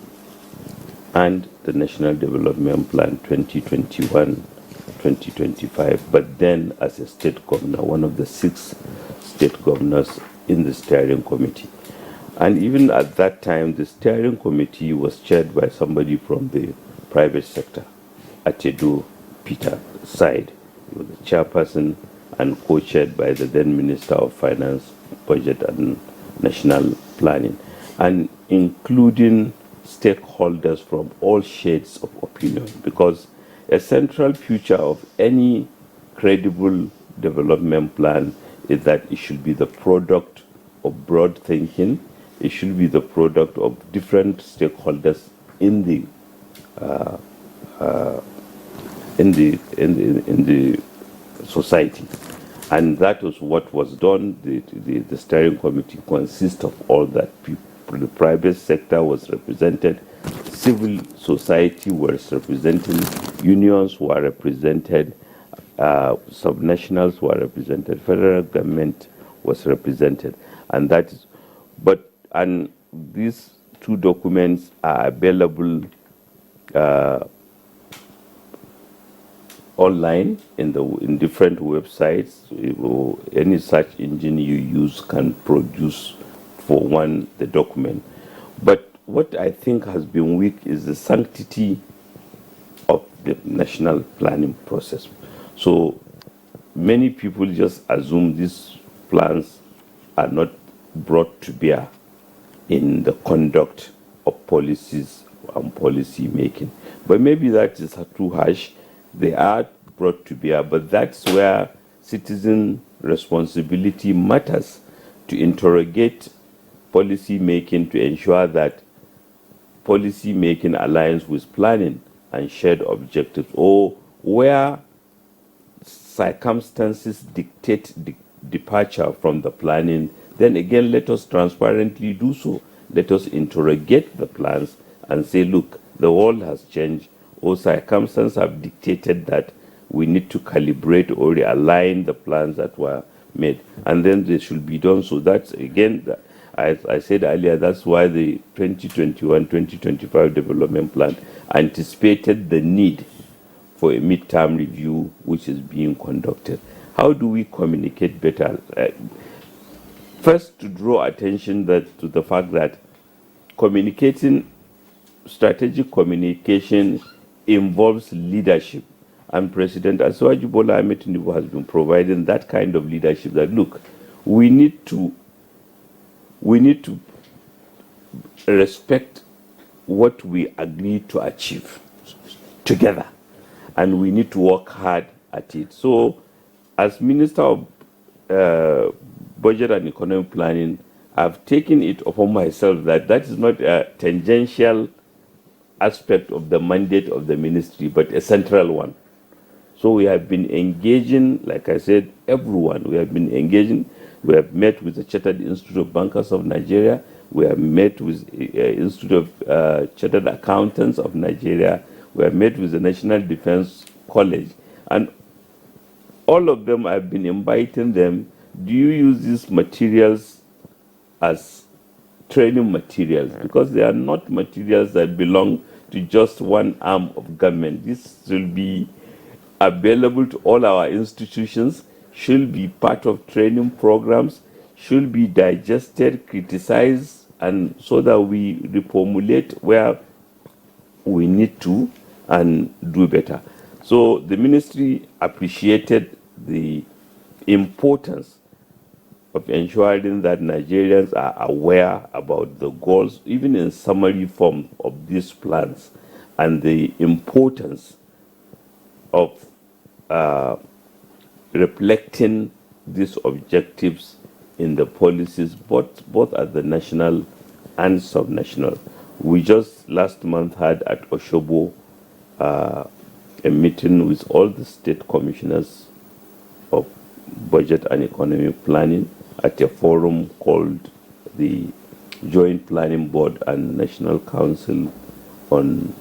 and the National Development Plan 2021-2025, but then as a state governor, one of the 6 state governors in the steering committee. And even at that time, the steering committee was chaired by somebody from the private sector, Atedo Peter Side. He was the chairperson and co-chaired by the then Minister of Finance, Budget and National planning, and including stakeholders from all shades of opinion, because a central feature of any credible development plan is that it should be the product of broad thinking. It should be the product of different stakeholders in the society, and that was what was done. The steering committee consists of all that people. The private sector was represented, civil society was represented, unions were represented, subnationals were represented, federal government was represented, and that is. And these two documents are available online in different websites. Any search engine you use can produce for one the document. But what I think has been weak is the sanctity of the national planning process. So many people just assume these plans are not brought to bear in the conduct of policies and policy making. But maybe that is too harsh. They are brought to bear, but that's where citizen responsibility matters, to interrogate policy making, to ensure that policy making aligns with planning and shared objectives, or where circumstances dictate departure from the planning, then again let us transparently do so. Let us interrogate the plans and say, look, the world has changed, or circumstances have dictated that we need to calibrate or realign the plans that were made, and then they should be done. So that's, again, as I said earlier, that's why the 2021-2025 development plan anticipated the need for a midterm review, which is being conducted. How do we communicate better? First, to draw attention to the fact that strategic communication involves leadership, and President Asiwaju Bola Ahmed Tinubu has been providing that kind of leadership. That, look, we need to respect what we agree to achieve together, and we need to work hard at it. So, as Minister of Budget and Economic Planning, I've taken it upon myself that is not a tangential aspect of the mandate of the ministry, but a central one. So we have been engaging, like I said, everyone. We have been engaging. We have met with the Chartered Institute of Bankers of Nigeria. We have met with Institute of Chartered Accountants of Nigeria. We have met with the National Defense College. And all of them, I've been inviting them, do you use these materials as training materials? Because they are not materials that belong to just one arm of government. This will be available to all our institutions, should be part of training programs, should be digested, criticized, and so that we reformulate where we need to and do better. So the ministry appreciated the importance of ensuring that Nigerians are aware about the goals, even in summary form, of these plans, and the importance of reflecting these objectives in the policies, both at the national and subnational. We just last month had at Oshobo a meeting with all the state commissioners of budget and economic planning at a forum called the Joint Planning Board and National Council on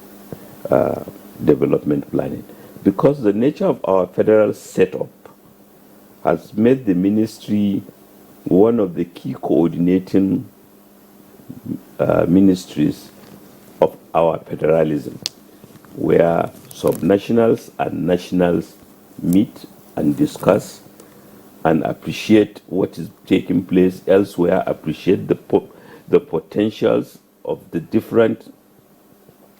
Development Planning. Because the nature of our federal setup has made the ministry one of the key coordinating ministries of our federalism, where subnationals and nationals meet and discuss and appreciate what is taking place elsewhere, appreciate the potentials of the different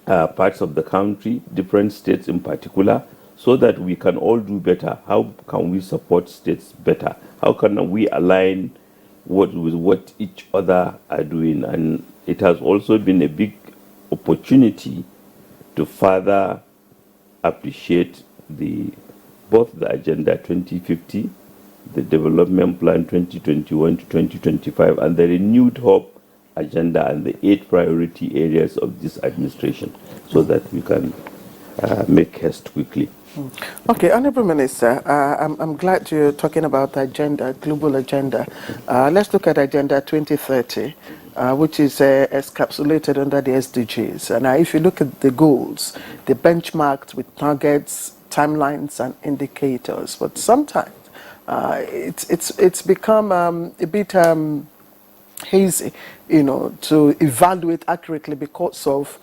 parts of the country, different states in particular, so that we can all do better. How can we support states better? How can we align what each other are doing, and it has also been a big opportunity to further appreciate both the Agenda 2050, the Development Plan 2021 to 2025, and the Renewed Hope Agenda and the 8 priority areas of this administration, so that we can make haste quickly. Okay, Honorable Minister, I'm glad you're talking about the agenda, global agenda. Let's look at Agenda 2030, which is encapsulated under the SDGs. And if you look at the goals, they're benchmarked with targets, timelines, and indicators. But sometimes it's become a bit hazy, to evaluate accurately because of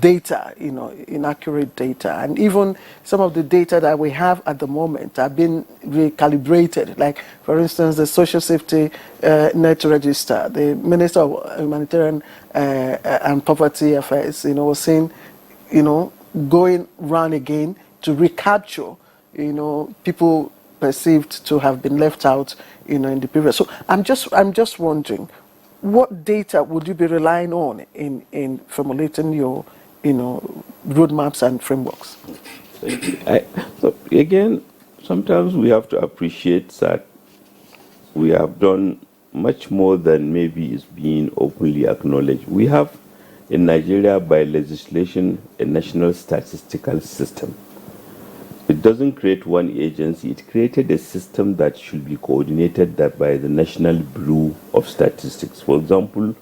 data, inaccurate data. And even some of the data that we have at the moment have been recalibrated. Like, for instance, the Social Safety Net Register, the Minister of Humanitarian and Poverty Affairs, was saying, going round again to recapture, people perceived to have been left out, in the previous. So I'm just wondering, what data would you be relying on in formulating your, roadmaps and frameworks? So again, sometimes we have to appreciate that we have done much more than maybe is being openly acknowledged. We have in Nigeria, by legislation, a national statistical system. It doesn't create one agency. It created a system that should be coordinated by the National Bureau of Statistics. For example,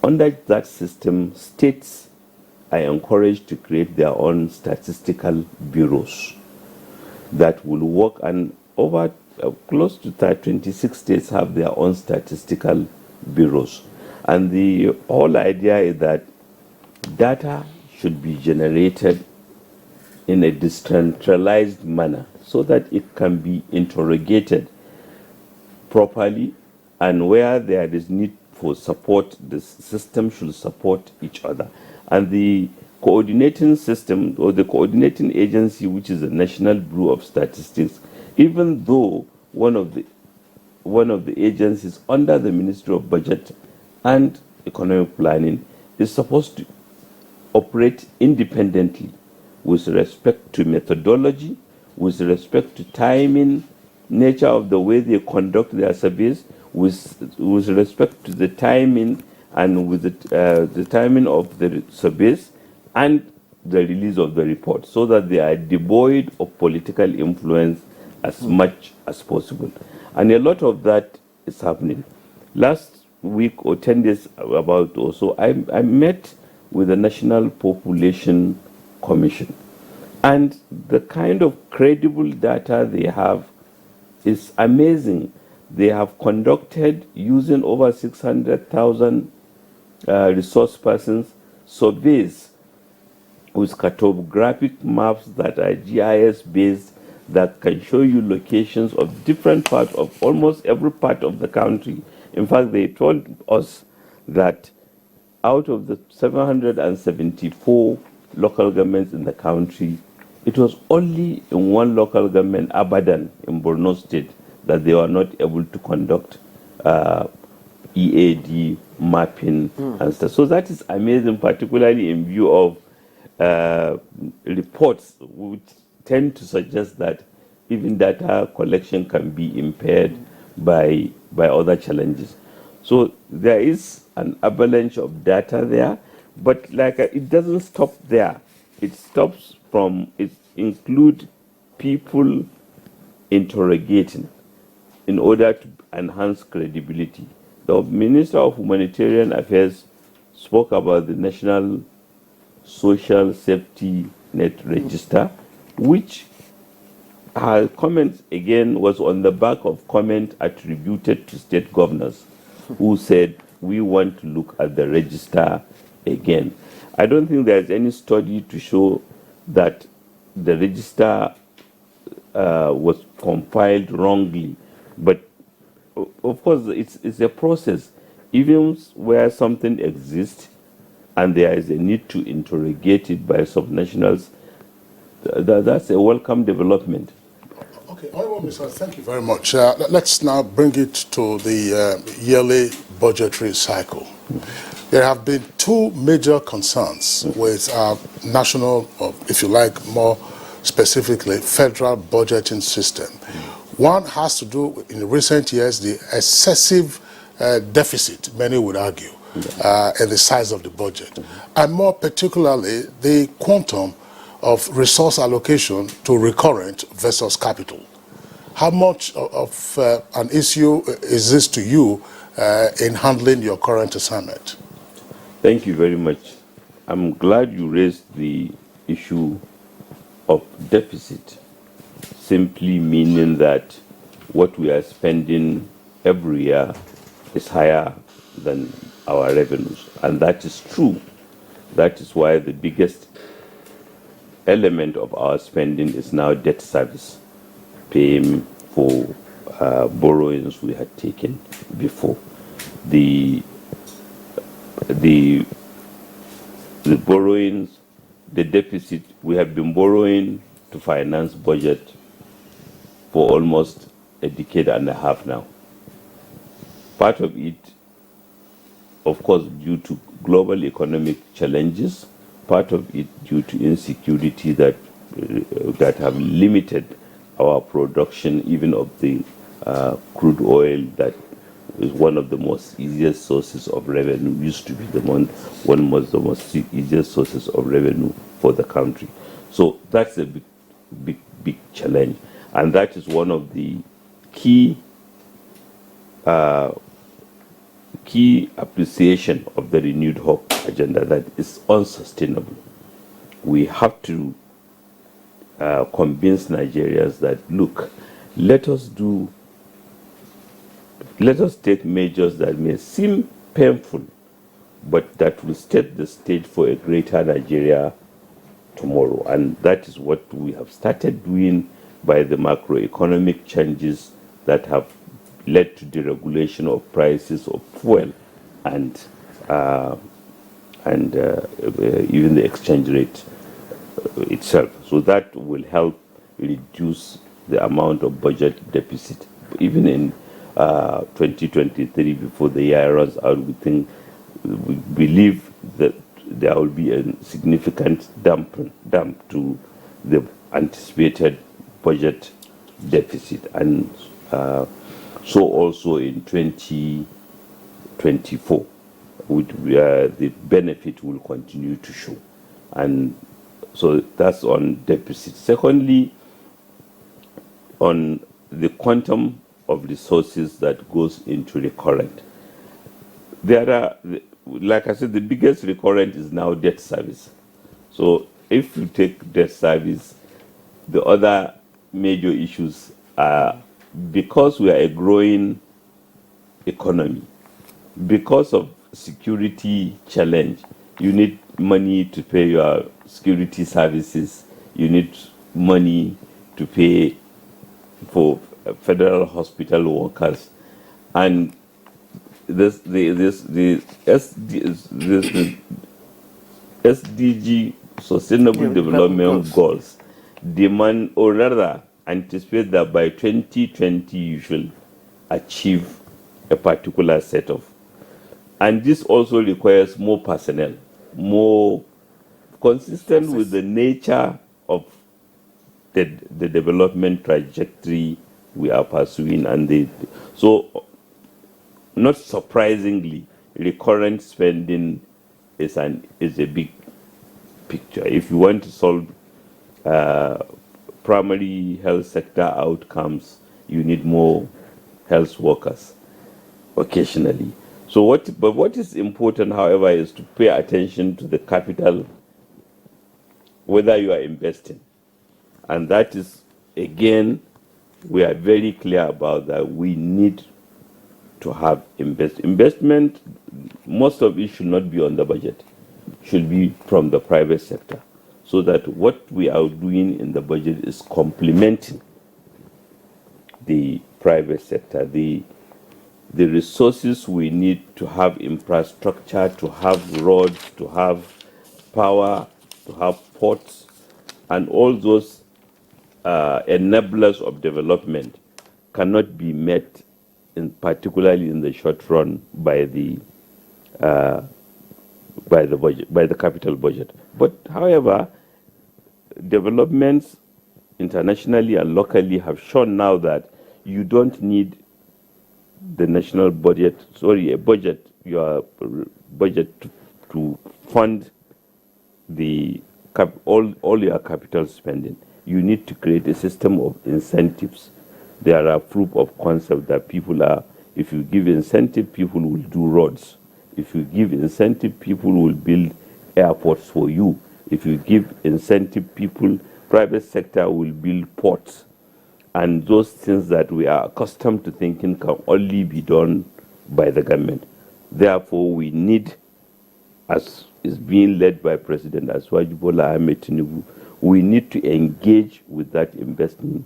under that system, states are encouraged to create their own statistical bureaus that will work, and over close to 26 states have their own statistical bureaus. And the whole idea is that data should be generated in a decentralized manner so that it can be interrogated properly, and where there is need for support, the system should support each other. And the coordinating system, or the coordinating agency, which is the National Bureau of Statistics, even though one of the agencies under the Ministry of Budget and Economic Planning, is supposed to operate independently with respect to methodology, with respect to timing, nature of the way they conduct their surveys, with respect to the timing and with the timing of the surveys and the release of the report, so that they are devoid of political influence as much as possible. And a lot of that is happening. Last week or 10 days about also, I met with the National Population Commission, and the kind of credible data they have is amazing. They have conducted, using over 600,000 resource persons, surveys with cartographic maps that are GIS based, that can show you locations of different parts of almost every part of the country. In fact, they told us that out of the 774 local governments in the country, it was only in one local government, Abadan, in Borno State, that they were not able to conduct EAD mapping and stuff. So that is amazing, particularly in view of reports which tend to suggest that even data collection can be impaired by other challenges. So there is an avalanche of data there, but it doesn't stop there. It stops from, it include people interrogating in order to enhance credibility. The Minister of Humanitarian Affairs spoke about the National Social Safety Net Register, which her comment again was on the back of comment attributed to state governors who said, we want to look at the register again. I don't think there's any study to show that the register was compiled wrongly, but of course it's a process. Even where something exists and there is a need to interrogate it by subnationals, that's a welcome development. Okay, Mr. Thank you very much. Let's now bring it to the yearly budgetary cycle. There have been two major concerns with our national, or if you like, more specifically, federal budgeting system. One has to do with, in recent years, the excessive deficit, many would argue, and the size of the budget. And more particularly, the quantum of resource allocation to recurrent versus capital. How much of an issue is this to you in handling your current assignment? Thank you very much. I'm glad you raised the issue of deficit, simply meaning that what we are spending every year is higher than our revenues. And that is true. That is why the biggest element of our spending is now debt service, paying for borrowings we had taken before. The borrowings, the deficit, we have been borrowing to finance budget for almost a decade and a half now. Part of it, of course, due to global economic challenges, part of it due to insecurity that have limited our production, even of the crude oil that is one of the most easiest sources of revenue, used to be the one of the most easiest sources of revenue for the country. So that's a big challenge. And that is one of the key appreciation of the renewed hope agenda, that is unsustainable. We have to convince Nigerians that, look, let us take measures that may seem painful, but that will set the stage for a greater Nigeria tomorrow. And that is what we have started doing by the macroeconomic changes that have led to deregulation of prices of fuel and even the exchange rate itself. So that will help reduce the amount of budget deficit. Even in 2023, before the year runs out, we believe that there will be a significant dump to the anticipated budget deficit, and so also in 2024, the benefit will continue to show. And so that's on deficit. Secondly, on the quantum of resources that goes into recurrent. There are, like I said, the biggest recurrent is now debt service. So if you take debt service, the other major issues are, because we are a growing economy, because of security challenge, you need money to pay your security services, you need money to pay for federal hospital workers, and the SDG, Sustainable Development Goals, demand, or rather anticipate that by 2020 you should achieve a particular set of. And this also requires more personnel, more consistent with the nature of the development trajectory we are pursuing. And so, not surprisingly, recurrent spending is a big picture. If you want to solve primary health sector outcomes, you need more health workers occasionally. So what is important, however, is to pay attention to the capital, whether you are investing. And that is, again, we are very clear about that. We need to have investment. Most of it should not be on the budget, should be from the private sector, so that what we are doing in the budget is complementing the private sector. The resources we need to have infrastructure, to have roads, to have power, to have ports, and all those enablers of development cannot be met, particularly in the short run, by the budget, by the capital budget. But however, developments internationally and locally have shown now that you don't need the national budget, your budget to fund all your capital spending. You need to create a system of incentives. There are proof of concept that if you give incentive, people will do roads. If you give incentive, people will build airports for you. If you give incentive, private sector will build ports. And those things that we are accustomed to thinking can only be done by the government. Therefore, we need, as is being led by President Asuwaju Bola Ahmed Tinubu, we need to engage with that investing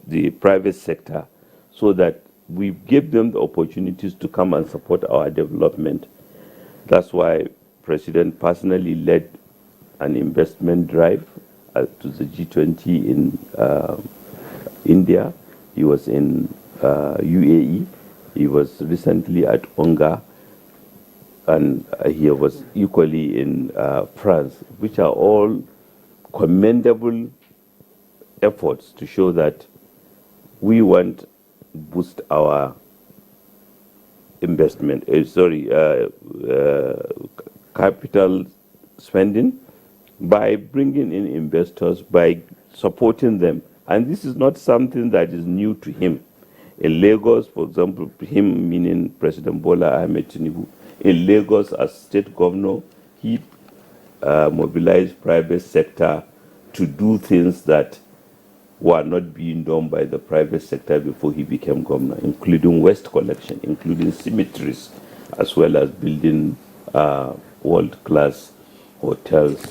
the private sector, so that we give them the opportunities to come and support our development. That's why President personally led an investment drive to the G20 in India. He was in UAE. He was recently at UNGA, and he was equally in France, which are all commendable efforts to show that we want to boost our capital spending by bringing in investors, by supporting them. And this is not something that is new to him. In Lagos, for example, him meaning President Bola Ahmed Tinubu, in Lagos as state governor, he mobilized private sector to do things that were not being done by the private sector before he became governor, including waste collection, including cemeteries, as well as building world-class hotels.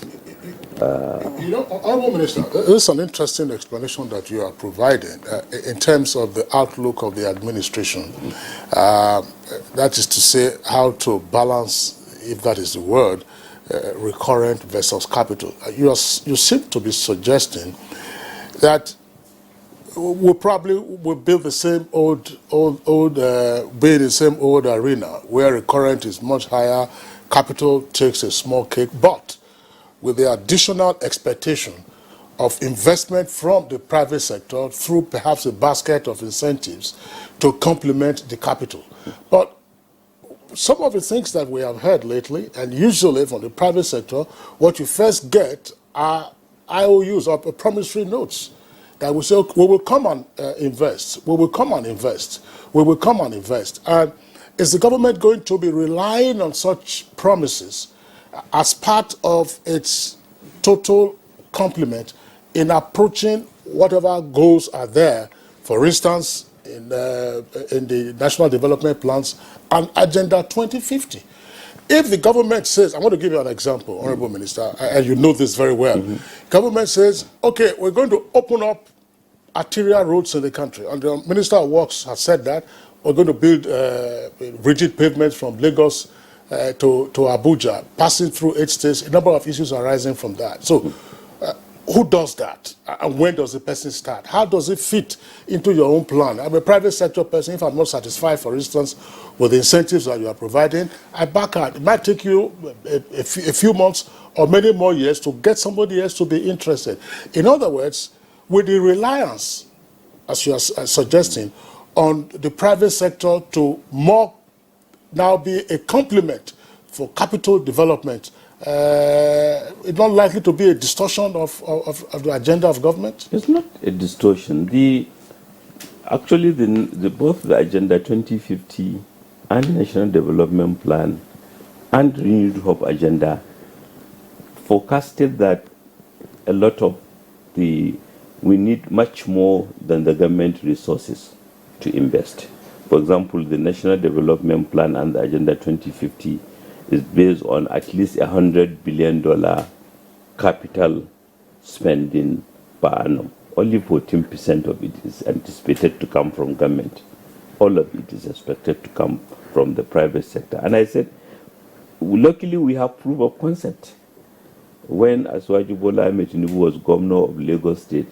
Honourable Minister, this is an interesting explanation that you are providing in terms of the outlook of the administration. That is to say, how to balance, if that is the word, recurrent versus capital. You seem to be suggesting that we probably will build the same be in the same old arena where recurrent is much higher, capital takes a small cake, but with the additional expectation of investment from the private sector through perhaps a basket of incentives to complement the capital. But some of the things that we have heard lately, and usually from the private sector, what you first get are IOUs, or promissory notes, that will say, okay, we will come and invest, we will come and invest, we will come and invest. And is the government going to be relying on such promises as part of its total complement in approaching whatever goals are there, for instance, in the National Development Plans and Agenda 2050? If the government says, I want to give you an example, Honourable Minister, and you know this very well. Government says, okay, we're going to open up arterial roads in the country. And the Minister of Works has said that we're going to build rigid pavements from Lagos to Abuja, passing through 8 states. A number of issues arising from that. So who does that? And when does the person start? How does it fit into your own plan? I'm a private sector person. If I'm not satisfied, for instance, with the incentives that you are providing, I back out. It might take you a few months or many more years to get somebody else to be interested. In other words, with the reliance, as you are suggesting, on the private sector to more now be a complement for capital development, it's not likely to be a distortion of the agenda of government? It's not a distortion. Actually, both the Agenda 2050 and National Development Plan and Renewed Hope Agenda forecasted that a lot of we need much more than the government resources to invest. For example, the National Development Plan and the Agenda 2050 is based on at least $100 billion capital spending per annum. Only 14% of it is anticipated to come from government. All of it is expected to come from the private sector. And I said, luckily we have proof of concept. when Asiwaju Bola Ahmed Tinubu was governor of Lagos State,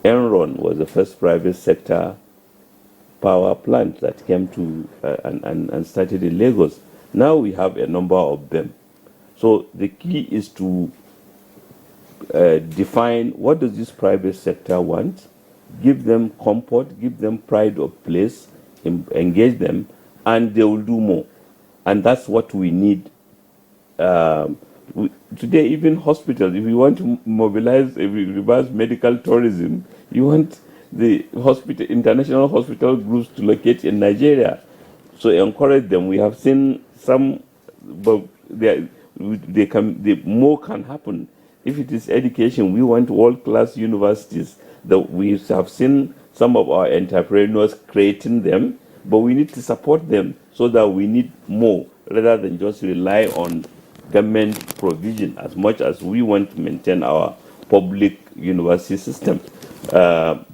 Enron was the first private sector power plant that came to and started in Lagos. Now we have a number of them. So the key is to define what does this private sector want, give them comfort, give them pride of place, engage them, and they will do more. And that's what we need. Today, even hospitals, if you want to mobilize, reverse medical tourism, you want the international hospital groups to locate in Nigeria. So encourage them. We have seen some, but more can happen. If it is education, we want world-class universities. We have seen some of our entrepreneurs creating them, but we need to support them so that we need more rather than just rely on government provision as much as we want to maintain our public university system. And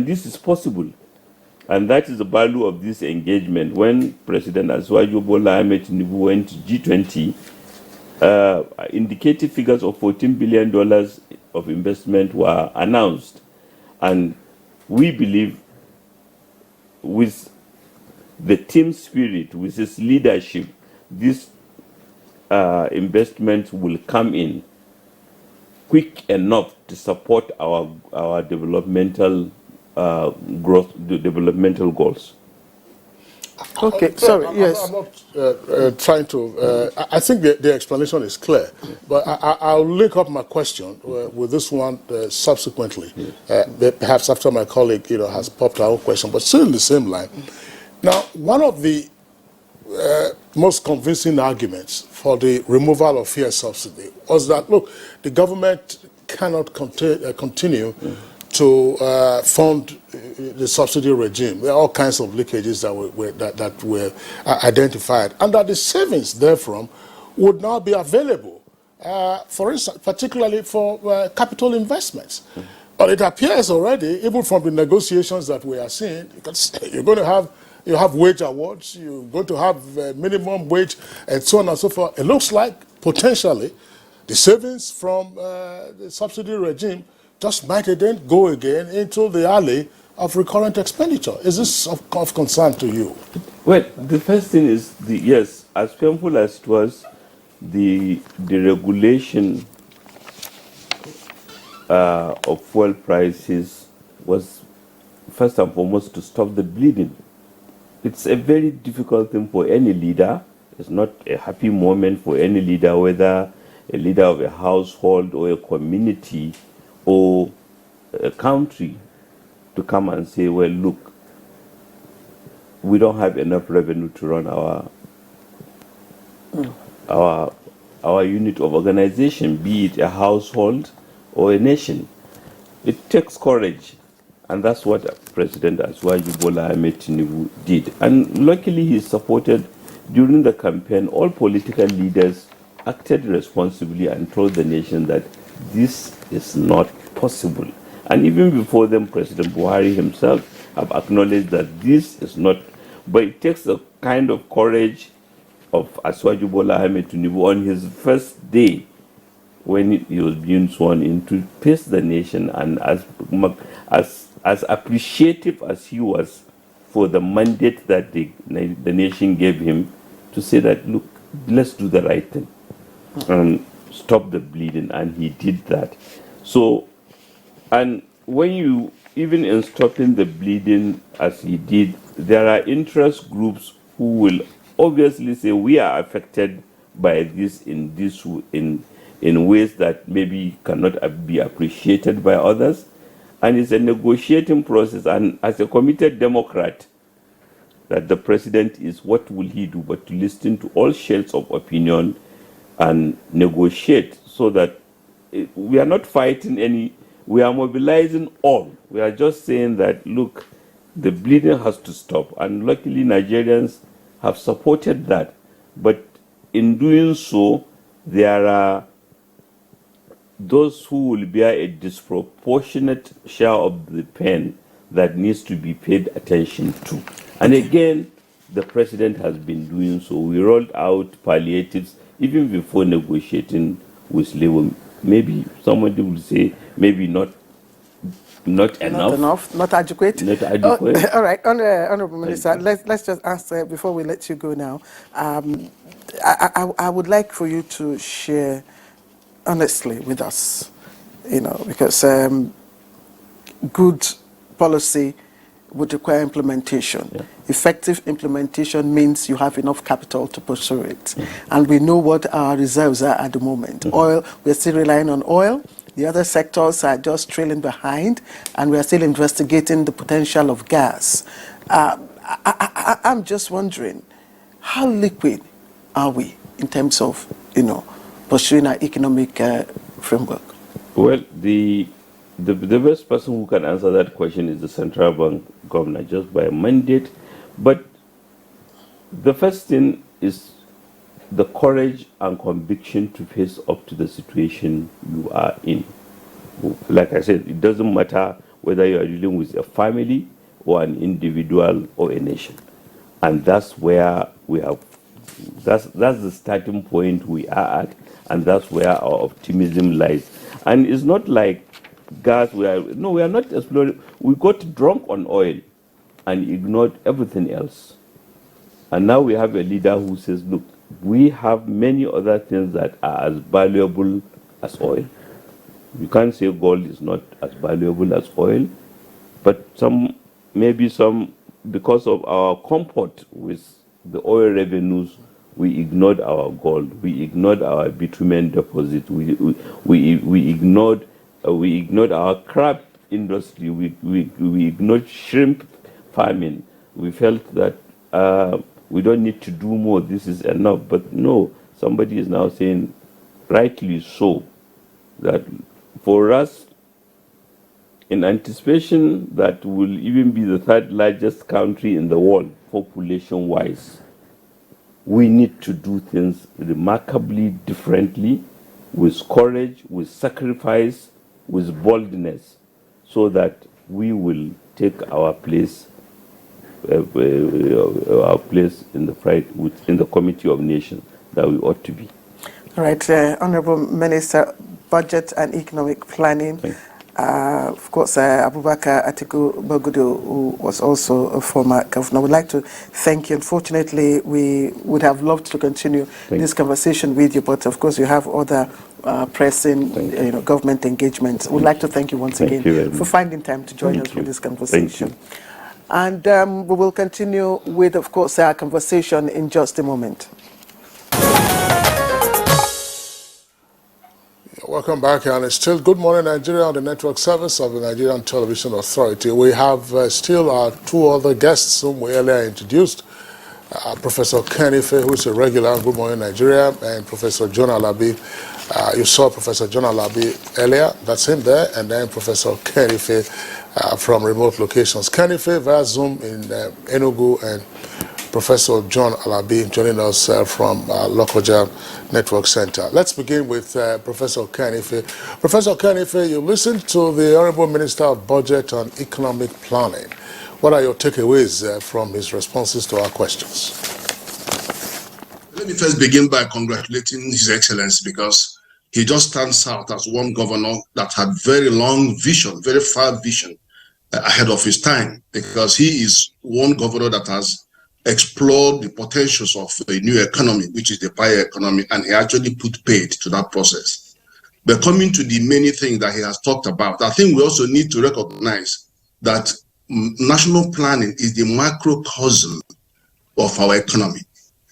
this is possible. And that is the value of this engagement. When President Asiwaju Bola Ahmed Tinubu went to G20, indicative figures of $14 billion of investment were announced. And we believe with the team spirit, with its leadership, this investment will come in quick enough to support our developmental developmental goals. Okay, sorry, yes. I'm not trying to, I think the explanation is clear, but I'll link up my question with this one subsequently, perhaps after my colleague has popped her own question, but still in the same line. Now, one of the most convincing arguments for the removal of fuel subsidy was that, look, the government cannot continue to fund the subsidy regime. There are all kinds of leakages that were identified, and that the savings therefrom would now be available, for instance, particularly for capital investments. But it appears already, even from the negotiations that we are seeing, you're going to have wage awards, you're going to have minimum wage, and so on and so forth. It looks like potentially the savings from the subsidy regime just might then go again into the alley of recurrent expenditure. Is this of concern to you? Well, the first thing is, yes, as painful as it was, the regulation of fuel prices was first and foremost to stop the bleeding. It's a very difficult thing for any leader. It's not a happy moment for any leader, whether a leader of a household or a community or a country, to come and say, well, look, we don't have enough revenue to run our unit of organization, be it a household or a nation. It takes courage, and that's what President Asiwaju Bola Ahmed Tinubu did. And luckily, he supported, during the campaign, all political leaders acted responsibly and told the nation that this is not possible. And even before them, President Buhari himself have acknowledged that this is not, but it takes a kind of courage of Asiwaju Bola Ahmed Tinubu on his first day when he was being sworn in to face the nation, and as appreciative as he was for the mandate that the nation gave him, to say that, look, let's do the right thing and stop the bleeding, and he did that. So, and when you, even in stopping the bleeding as he did, there are interest groups who will obviously say we are affected by this in ways that maybe cannot be appreciated by others. And it's a negotiating process, and as a committed Democrat, that the president is, what will he do but to listen to all shades of opinion and negotiate, so that we are not fighting any, we are mobilizing all. We are just saying that, look, the bleeding has to stop. And luckily, Nigerians have supported that. But in doing so, there are those who will bear a disproportionate share of the pain that needs to be paid attention to. And again, the president has been doing so. We rolled out palliatives even before negotiating with level. Maybe somebody will say maybe not enough, not adequate. not adequate. All right, Honorable Minister, let's just answer before we let you go now. I would like for you to share honestly with us, because good policy would require implementation. Yeah. Effective implementation means you have enough capital to pursue it. And we know what our reserves are at the moment. Oil, we're still relying on oil. The other sectors are just trailing behind, and we are still investigating the potential of gas. I'm just wondering, how liquid are we in terms of, pursuing our economic framework? Well, the best person who can answer that question is the central bank governor, just by mandate. But the first thing is the courage and conviction to face up to the situation you are in. Like I said, it doesn't matter whether you are dealing with a family or an individual or a nation. And that's where we have, that's the starting point we are at, and that's where our optimism lies. And it's not like gas, we are not exploring. We got drunk on oil and ignored everything else. And now we have a leader who says, look, we have many other things that are as valuable as oil. You can't say gold is not as valuable as oil, but maybe because of our comfort with the oil revenues, we ignored our gold, we ignored our bitumen deposit, we ignored our crab industry, we ignored shrimp farming. We felt that we don't need to do more, this is enough. But no, somebody is now saying, rightly so, that for us, in anticipation that will even be the third largest country in the world, population-wise, we need to do things remarkably differently, with courage, with sacrifice, with boldness, so that we will take our place in the fight in the Committee of Nations that we ought to be. All right, Honorable Minister, Budget and Economic Planning. Of course, Abubakar Atiku Bagudu, who was also a former governor. I would like to thank you. Unfortunately, we would have loved to continue this conversation with you, but of course, you have other pressing, government engagements. We'd like to thank you once again for finding time to join us for this conversation. And we will continue with, of course, our conversation in just a moment. Welcome back, and it's still Good Morning Nigeria on the network service of the Nigerian Television Authority. We have still our two other guests whom we earlier introduced, Professor Ken Ife, who is a regular on Good Morning Nigeria, and Professor John Alabi. You saw Professor John Alabi earlier, that's him there, and then Professor Ken Ife from remote locations. Ken Ife via Zoom in Enugu, and Professor John Alabi joining us from Lokoja Network Center. Let's begin with Professor Ken Ife. Professor Ken Ife, you listened to the Honorable Minister of Budget and Economic Planning. What are your takeaways from his responses to our questions? Let me first begin by congratulating His Excellency, because he just stands out as one governor that had very long vision, very far vision ahead of his time, because he is one governor that has explored the potentials of a new economy, which is the bioeconomy, and he actually put paid to that process. But coming to the many things that he has talked about, I think we also need to recognize that national planning is the microcosm of our economy.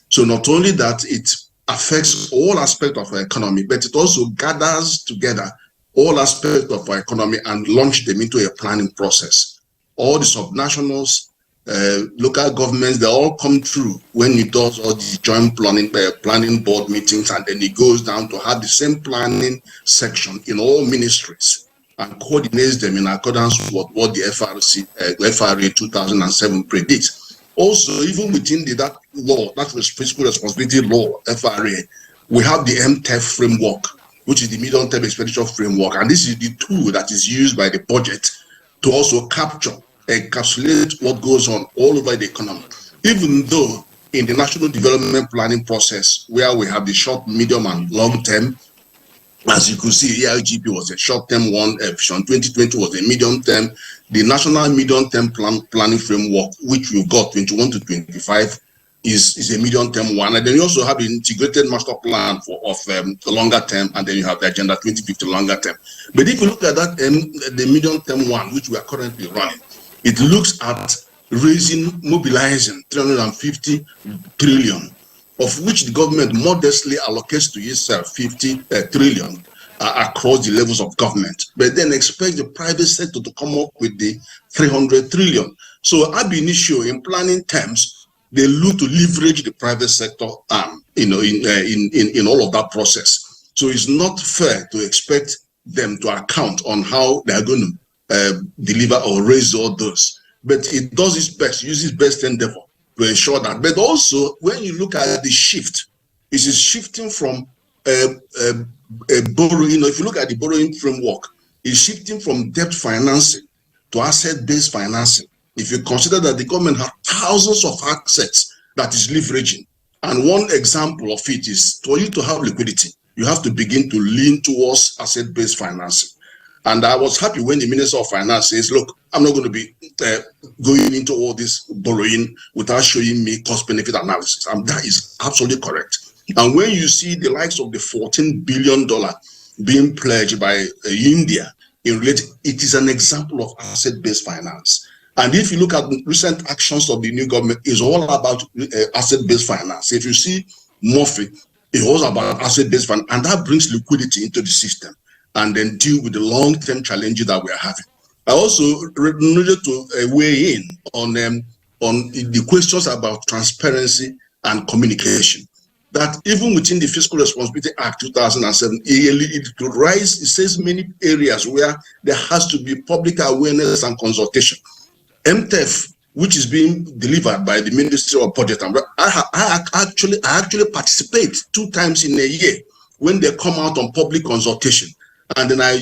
So not only that it affects all aspects of our economy, but it also gathers together all aspects of our economy and launch them into a planning process. All the subnationals, local governments, they all come through when it does all the joint planning board meetings, and then it goes down to have the same planning section in all ministries and coordinates them in accordance with what the FRA 2007 predicts. Also, even within that law, that was fiscal responsibility law, FRA, we have the MTEF framework, which is the medium-term expenditure framework, and this is the tool that is used by the budget to also encapsulate what goes on all over the economy. Even though in the national development planning process, where we have the short, medium, and long term, As you could see, EIGP was a short-term one, Vision 2020 was a medium-term. The National Medium-Term Planning Framework, which we got 21 to 25, is a medium-term one. And then you also have the Integrated Master Plan of the longer term, and then you have the Agenda 2050 longer term. But if you look at that, the medium-term one, which we are currently running, it looks at mobilizing 350 trillion, of which the government modestly allocates to itself 50 trillion across the levels of government, but then expect the private sector to come up with the 300 trillion. So ab initio, in planning terms, they look to leverage the private sector in all of that process. So it's not fair to expect them to account on how they are going to deliver or raise all those. But it does its best, uses best endeavor to ensure that. But also, when you look at the shift, it is shifting from borrowing. If you look at the borrowing framework, it's shifting from debt financing to asset-based financing. If you consider that the government has thousands of assets that is leveraging, and one example of it is for you to have liquidity, you have to begin to lean towards asset-based financing. And I was happy when the Minister of Finance says, look, I'm not going to be going into all this borrowing without showing me cost-benefit analysis. And that is absolutely correct. And when you see the likes of the $14 billion being pledged by India, it is an example of asset-based finance. And if you look at the recent actions of the new government, it's all about asset-based finance. If you see Murphy, it's all about asset-based finance, and that brings liquidity into the system and then deal with the long-term challenges that we are having. I also needed to weigh in on the questions about transparency and communication. That even within the Fiscal Responsibility Act 2007, it could rise. It says many areas where there has to be public awareness and consultation. MTEF, which is being delivered by the Ministry of Budget, and I actually participate 2 times in a year when they come out on public consultation. And then I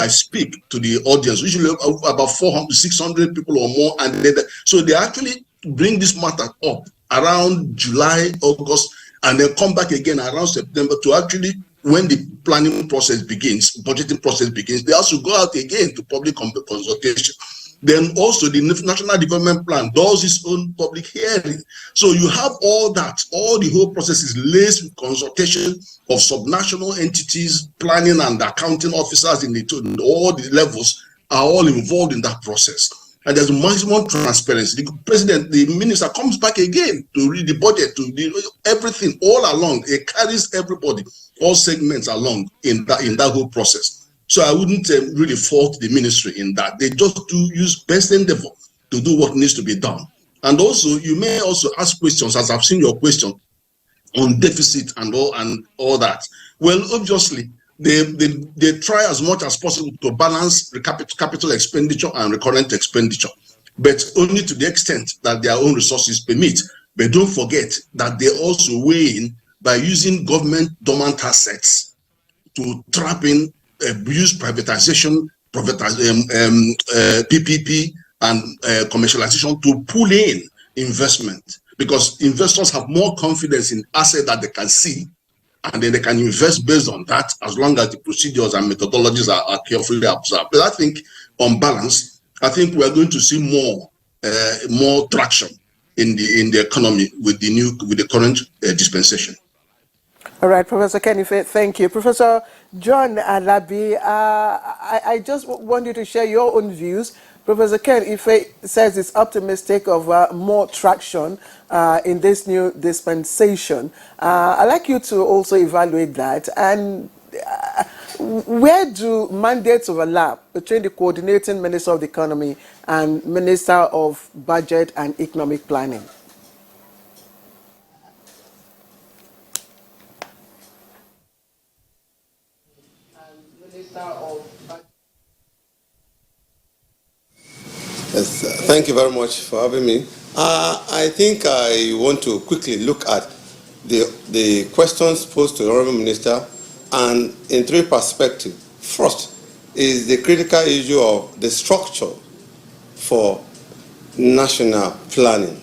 speak to the audience, usually about 400, 600 people or more. And so they actually bring this matter up around July, August, and then come back again around September to actually, when the planning process begins, budgeting process begins, they also go out again to public consultation. Then also the National Development Plan does its own public hearing. So you have all that, all the whole process is laced with consultation of subnational entities, planning and accounting officers in all the levels are all involved in that process. And there's maximum transparency. The president, the minister comes back again to read the budget, to everything all along. It carries everybody, all segments along in that whole process. So I wouldn't really fault the ministry in that. They just do use best endeavor to do what needs to be done. And also, you may also ask questions, as I've seen your question, on deficit and all that. Well, obviously, they try as much as possible to balance the capital expenditure and recurrent expenditure, but only to the extent that their own resources permit. But don't forget that they also weigh in by using government dormant assets to trap in use privatization, PPP, and commercialization to pull in investment, because investors have more confidence in assets that they can see, and then they can invest based on that, as long as the procedures and methodologies are carefully observed. But I think, on balance, I think we are going to see more traction in the economy with the current dispensation. All right, Professor Kenife, thank you. Professor John Alabi, I just want you to share your own views. Professor Kenife says it's optimistic of more traction in this new dispensation. I'd like you to also evaluate that. And where do mandates overlap between the coordinating Minister of the Economy and Minister of Budget and Economic Planning? Yes, thank you very much for having me. I think I want to quickly look at the questions posed to the Honourable Minister, and in 3 perspectives. First is the critical issue of the structure for national planning.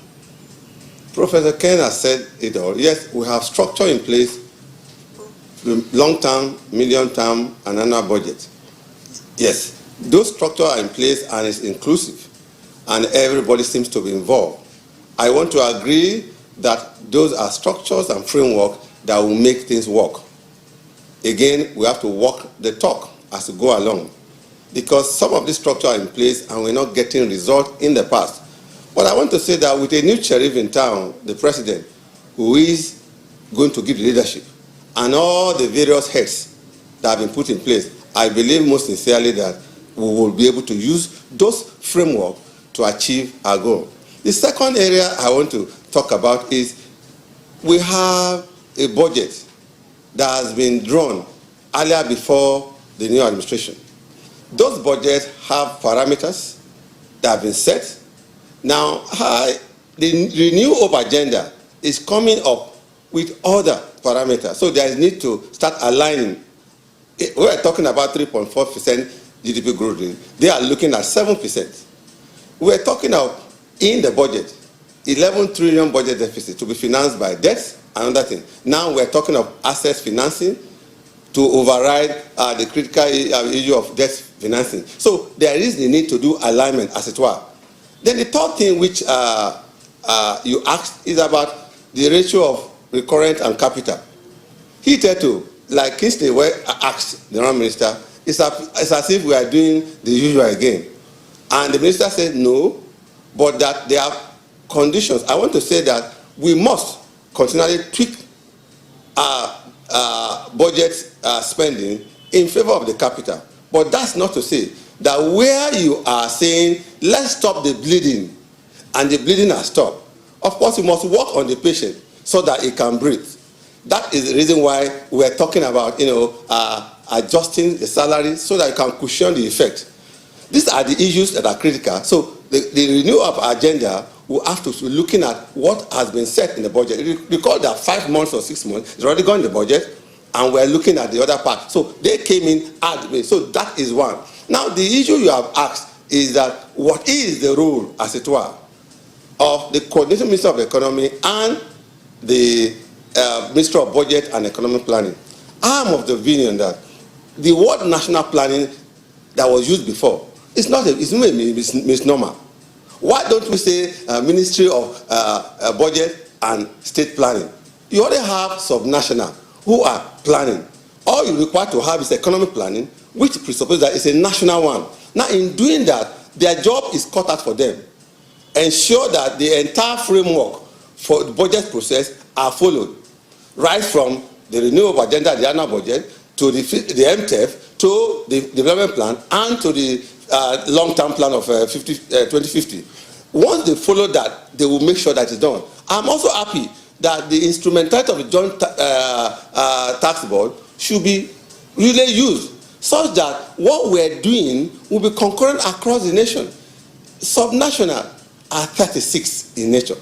Professor Ken has said it all. Yes, we have structure in place long-term, medium-term, and annual budget. Yes, those structures are in place and it's inclusive, and everybody seems to be involved. I want to agree that those are structures and framework that will make things work. Again, we have to walk the talk as we go along, because some of these structures are in place and we're not getting results in the past. But I want to say that with a new sheriff in town, the president, who is going to give the leadership, and all the various heads that have been put in place, I believe most sincerely that we will be able to use those frameworks to achieve our goal. The second area I want to talk about is we have a budget that has been drawn earlier before the new administration. Those budgets have parameters that have been set. Now, the Renew Hope agenda is coming up with other parameters. So there is need to start aligning. We are talking about 3.4% GDP growth rate. They are looking at 7%. We are talking of, in the budget, 11 trillion budget deficit to be financed by debt, another thing. Now we are talking of asset financing to override the critical issue of debt financing. So there is the need to do alignment, as it were. Then the third thing which you asked is about the ratio of recurrent and capital. Hitherto, like Kingsley asked the Prime Minister, it's as if we are doing the usual again. And the Minister said no, but that there are conditions. I want to say that we must continually tweak our budget spending in favor of the capital. But that's not to say that where you are saying, let's stop the bleeding, and the bleeding has stopped. Of course, you must work on the patient so that it can breathe. That is the reason why we're talking about, adjusting the salary so that it can cushion the effect. These are the issues that are critical. So the renewal of our agenda will have to be looking at what has been set in the budget. Recall that 5 months or 6 months is already gone in the budget, and we're looking at the other part. So they came in halfway. So that is one. Now, the issue you have asked is that what is the role, as it were, of the coordinating Minister of Economy and the Minister of Budget and Economic Planning? I'm of the opinion that the word national planning that was used before is not a misnomer. Why don't we say Ministry of Budget and State Planning? You already have subnational who are planning. All you require to have is economic planning, which presupposes that it's a national one. Now, in doing that, their job is cut out for them. Ensure that the entire framework for the budget process are followed, right from the renewable agenda, the annual budget, to the MTF, to the development plan, and to the long-term plan of 2050. Once they follow that, they will make sure that it's done. I'm also happy that the instrumentality of the joint tax board should be really used, such that what we're doing will be concurrent across the nation. Subnational are 36 in nature.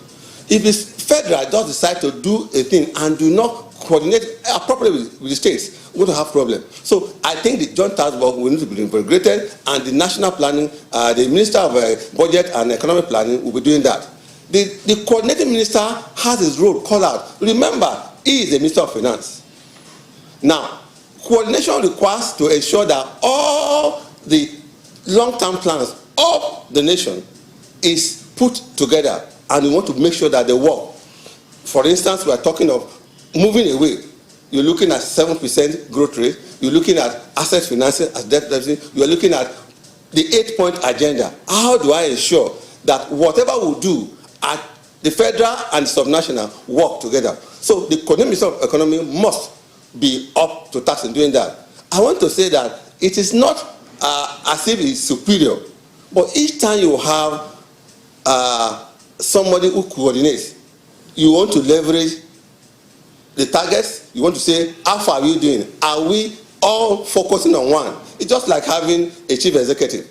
If the federal does decide to do a thing and do not coordinate appropriately with the states, we're going to have problems. So I think the joint task force will need to be integrated, and the national planning, the Minister of Budget and Economic Planning will be doing that. The coordinating minister has his role called out. Remember, he is the Minister of Finance. Now, coordination requires to ensure that all the long-term plans of the nation is put together, and we want to make sure that they work. For instance, we are talking of moving away. You're looking at 7% growth rate. You're looking at asset financing as debt financing. You're looking at the 8-point agenda. How do I ensure that whatever we do at the federal and subnational work together? So the Minister of Economy must be up to task in doing that. I want to say that it is not as if it's superior, but each time you have somebody who coordinates, you want to leverage the targets. You want to say, how far are you doing? Are we all focusing on one? It's just like having a chief executive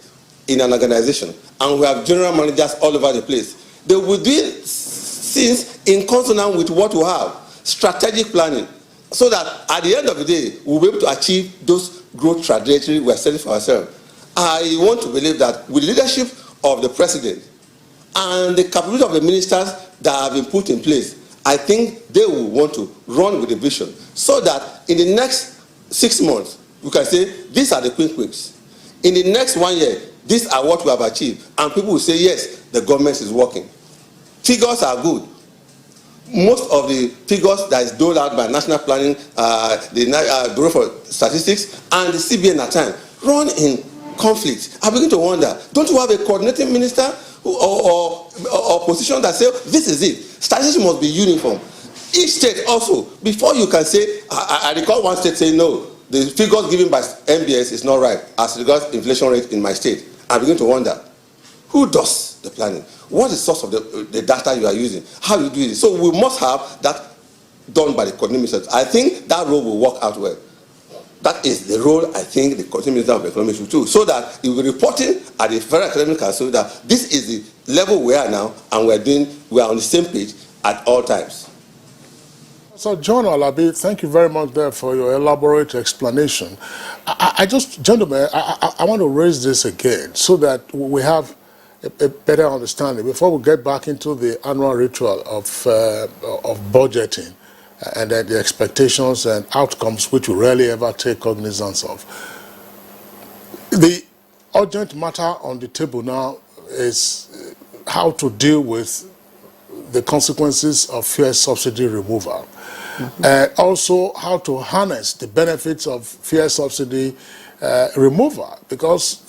in an organization, and we have general managers all over the place. They will do things in consonance with what we have, strategic planning, so that at the end of the day, we'll be able to achieve those growth trajectory we are setting for ourselves. I want to believe that with the leadership of the president and the capability of the ministers that have been put in place, I think they will want to run with the vision, so that in the next 6 months, we can say, these are the quick wins. In the next 1 year, these are what we have achieved. And people will say, yes, the government is working. Figures are good. Most of the figures that is doled out by National Planning, the Bureau for Statistics, and the CBN at times run in conflict. I begin to wonder, don't you have a coordinating minister or position that says, this is it, statistics must be uniform? Each state also, before you can say, I recall one state saying, no, the figures given by MBS is not right as regards inflation rate in my state. I begin to wonder, who does the planning? What is the source of the data you are using? How you do it? So we must have that done by the coordinating ministers. I think that role will work out well. That is the role I think the coordinating minister of economics will do, so that he will be reporting at the Federal Academic Council that this is the level we are now, and we are on the same page at all times. So, John Alabi, thank you very much there for your elaborate explanation. Gentlemen, I want to raise this again so that we have a better understanding before we get back into the annual ritual of budgeting and the expectations and outcomes which we rarely ever take cognizance of. The urgent matter on the table now is how to deal with the consequences of fuel subsidy removal. And also how to harness the benefits of fuel subsidy removal, because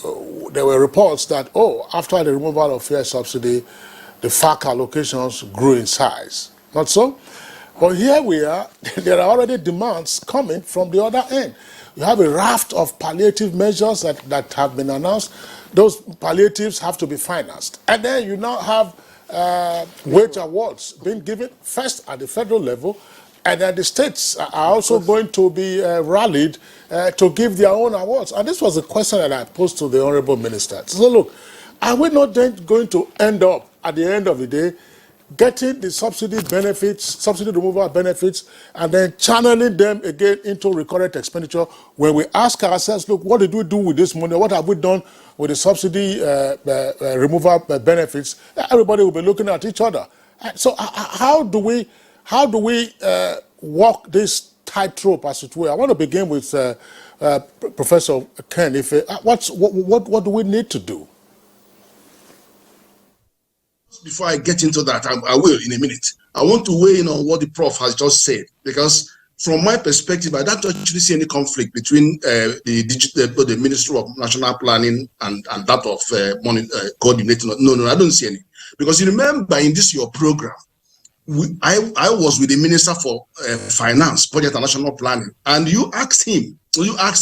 there were reports that, after the removal of fuel subsidy, the FAC allocations grew in size. Not so? But here we are, there are already demands coming from the other end. You have a raft of palliative measures that have been announced. Those palliatives have to be financed. And then you now have wage awards being given first at the federal level, and then the states are also going to be rallied to give their own awards. And this was a question that I posed to the Honorable Minister. So look, are we not then going to end up, at the end of the day, getting the subsidy benefits, subsidy removal benefits, and then channeling them again into recurrent expenditure, where we ask ourselves, look, what did we do with this money? What have we done with the subsidy removal benefits? Everybody will be looking at each other. So how do we walk this tightrope, as it were? I want to begin with Professor Ken. What do we need to do? Before I get into that, I will in a minute. I want to weigh in on what the Prof has just said, because from my perspective, I don't actually see any conflict between the Ministry of National Planning and that of coordinating. No, I don't see any. Because you remember in this your program, I was with the Minister for Finance, Budget and National Planning, and you asked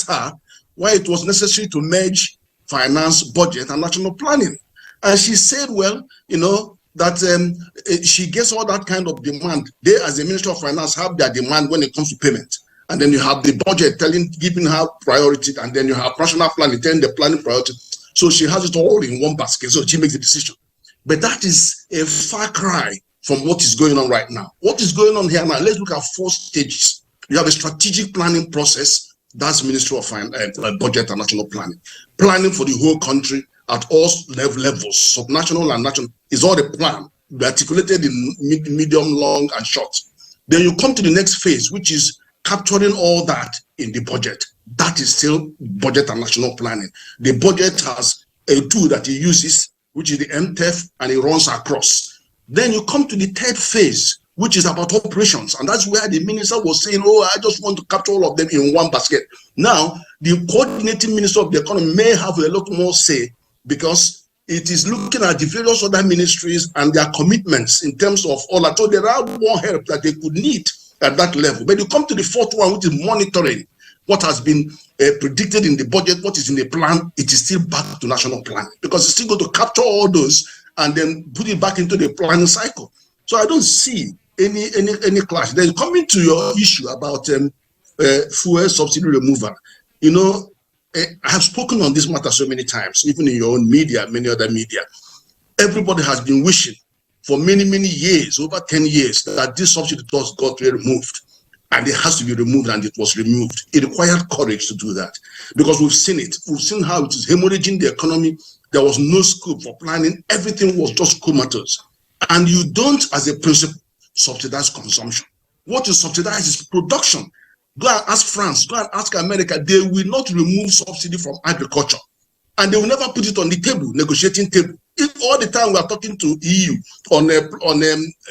her why it was necessary to merge finance, budget, and national planning. And she said, well, that she gets all that kind of demand. They, as the Ministry of Finance, have their demand when it comes to payment. And then you have the budget giving her priority, and then you have national planning, telling the planning priority. So she has it all in one basket, so she makes the decision. But that is a far cry from what is going on right now. What is going on here now? Let's look at 4 stages. You have a strategic planning process. That's Ministry of Budget and National Planning. Planning for the whole country at all levels, subnational and national, is all the plan, articulated in medium, long, and short. Then you come to the next phase, which is capturing all that in the budget. That is still budget and national planning. The budget has a tool that it uses, which is the MTEF, and it runs across. Then you come to the third phase, which is about operations. And that's where the minister was saying, I just want to capture all of them in one basket. Now, the coordinating minister of the economy may have a lot more say, because it is looking at the various other ministries and their commitments in terms of all that. So there are more help that they could need at that level. But you come to the fourth one, which is monitoring what has been predicted in the budget, what is in the plan. It is still back to national planning, because it's still going to capture all those and then put it back into the planning cycle. So I don't see any clash. Then coming to your issue about fuel subsidy removal, I have spoken on this matter so many times, even in your own media, many other media. Everybody has been wishing for many, many years, over 10 years, that this subsidy got removed. And it has to be removed, and it was removed. It required courage to do that, because we've seen it. We've seen how it is hemorrhaging the economy. There was no scope for planning. Everything was just comatose. And you don't, as a principle, subsidize consumption. What you subsidize is production. Go and ask France, go and ask America. They will not remove subsidy from agriculture. And they will never put it on the table, negotiating table. If all the time we are talking to EU on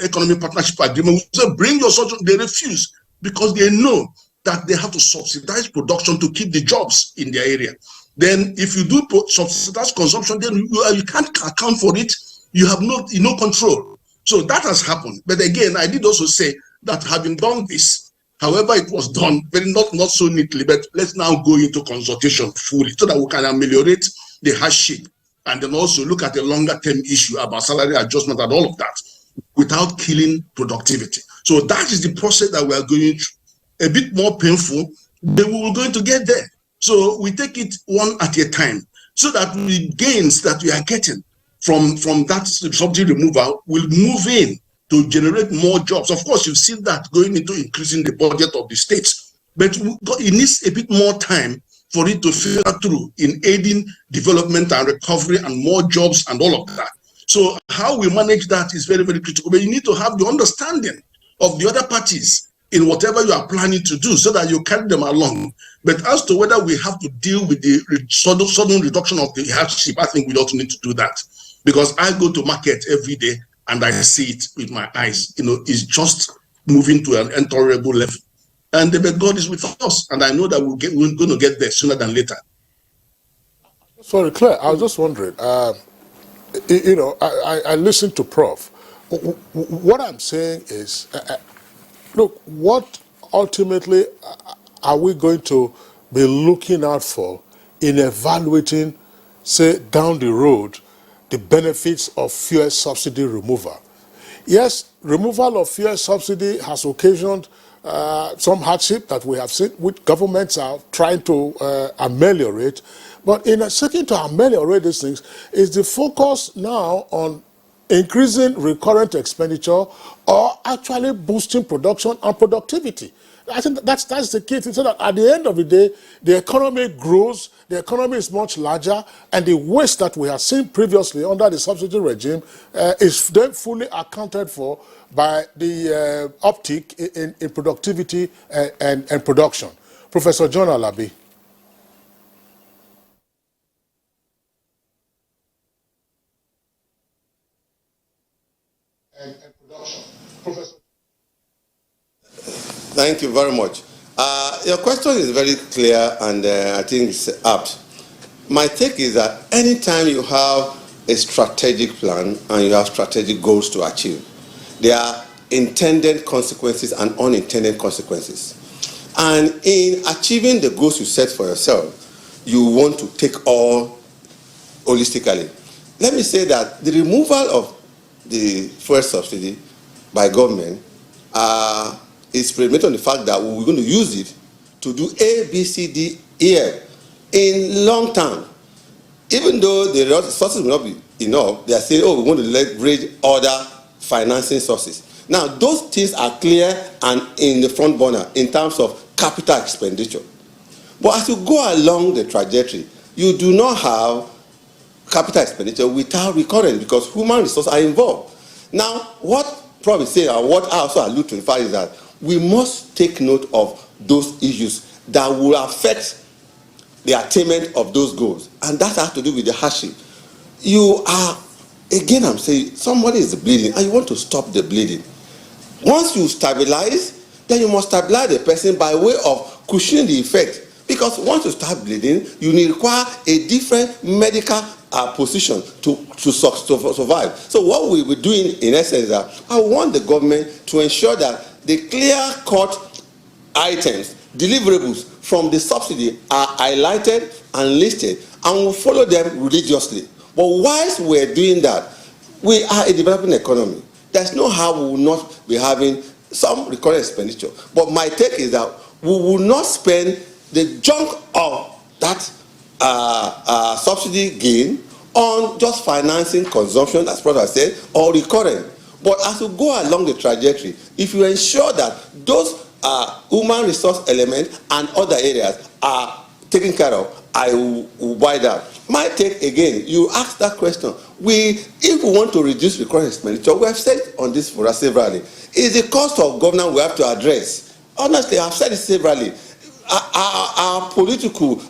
economic partnership agreement, we say bring your subsidy, they refuse because they know that they have to subsidize production to keep the jobs in their area. Then if you do subsidize consumption, then you can't account for it. You have no control. So that has happened. But again, I did also say that having done this, however it was done, very not so neatly, but let's now go into consultation fully so that we can ameliorate the hardship and then also look at the longer term issue about salary adjustment and all of that without killing productivity. So that is the process that we are going through. A bit more painful, but we were going to get there. So we take it one at a time so that the gains that we are getting from that subsidy removal will move in to generate more jobs. Of course, you've seen that going into increasing the budget of the states, but it needs a bit more time for it to filter through in aiding development and recovery and more jobs and all of that. So how we manage that is very, very critical. But you need to have the understanding of the other parties in whatever you are planning to do so that you carry them along. But as to whether we have to deal with the sudden reduction of the hardship, I think we don't need to do that. Because I go to market every day and I see it with my eyes. It's just moving to an intolerable level. And but God is with us. And I know that we're going to get there sooner than later. Sorry, Claire, I was just wondering, I listened to Prof. What I'm saying is, look, what ultimately are we going to be looking out for in evaluating, say, down the road, the benefits of fuel subsidy removal? Yes, removal of fuel subsidy has occasioned some hardship that we have seen, which governments are trying to ameliorate. But in seeking to ameliorate these things, is the focus now on increasing recurrent expenditure or actually boosting production and productivity? I think that's the key thing, so that at the end of the day, the economy grows, the economy is much larger, and the waste that we have seen previously under the subsidy regime is then fully accounted for by the uptick in productivity and production. Professor John Alabi. And production. Professor. Thank you very much. Your question is very clear and I think it's apt. My take is that anytime you have a strategic plan and you have strategic goals to achieve, there are intended consequences and unintended consequences. And in achieving the goals you set for yourself, you want to take all holistically. Let me say that the removal of the fuel subsidy by government is predicated on the fact that we're going to use it to do A, B, C, D, E, F in long term. Even though the resources will not be enough, they are saying, oh, we want to leverage other financing sources. Now, those things are clear and in the front burner in terms of capital expenditure. But as you go along the trajectory, you do not have capital expenditure without recurrent because human resources are involved. Now, what probably say and what I also allude to in fact is that we must take note of those issues that will affect the attainment of those goals. And that has to do with the hardship. You are, again I'm saying, somebody is bleeding and you want to stop the bleeding. Once you stabilize, then you must stabilize the person by way of cushioning the effect. Because once you start bleeding, you require a different medical position to survive. So what we were doing in essence is that I want the government to ensure that the clear-cut items, deliverables from the subsidy are highlighted and listed, and we'll follow them religiously. But whilst we're doing that, we are a developing economy. There's no how we will not be having some recurrent expenditure. But my take is that we will not spend the chunk of that subsidy gain on just financing consumption, as Prof. said, or recurrent. But as you go along the trajectory, if you ensure that those human resource elements and other areas are taken care of, I will buy that. My take again, you asked that question. If we want to reduce recurrent expenditure, we have said on this for us severally, is the cost of governance we have to address. honestly, I've said it severally. Our political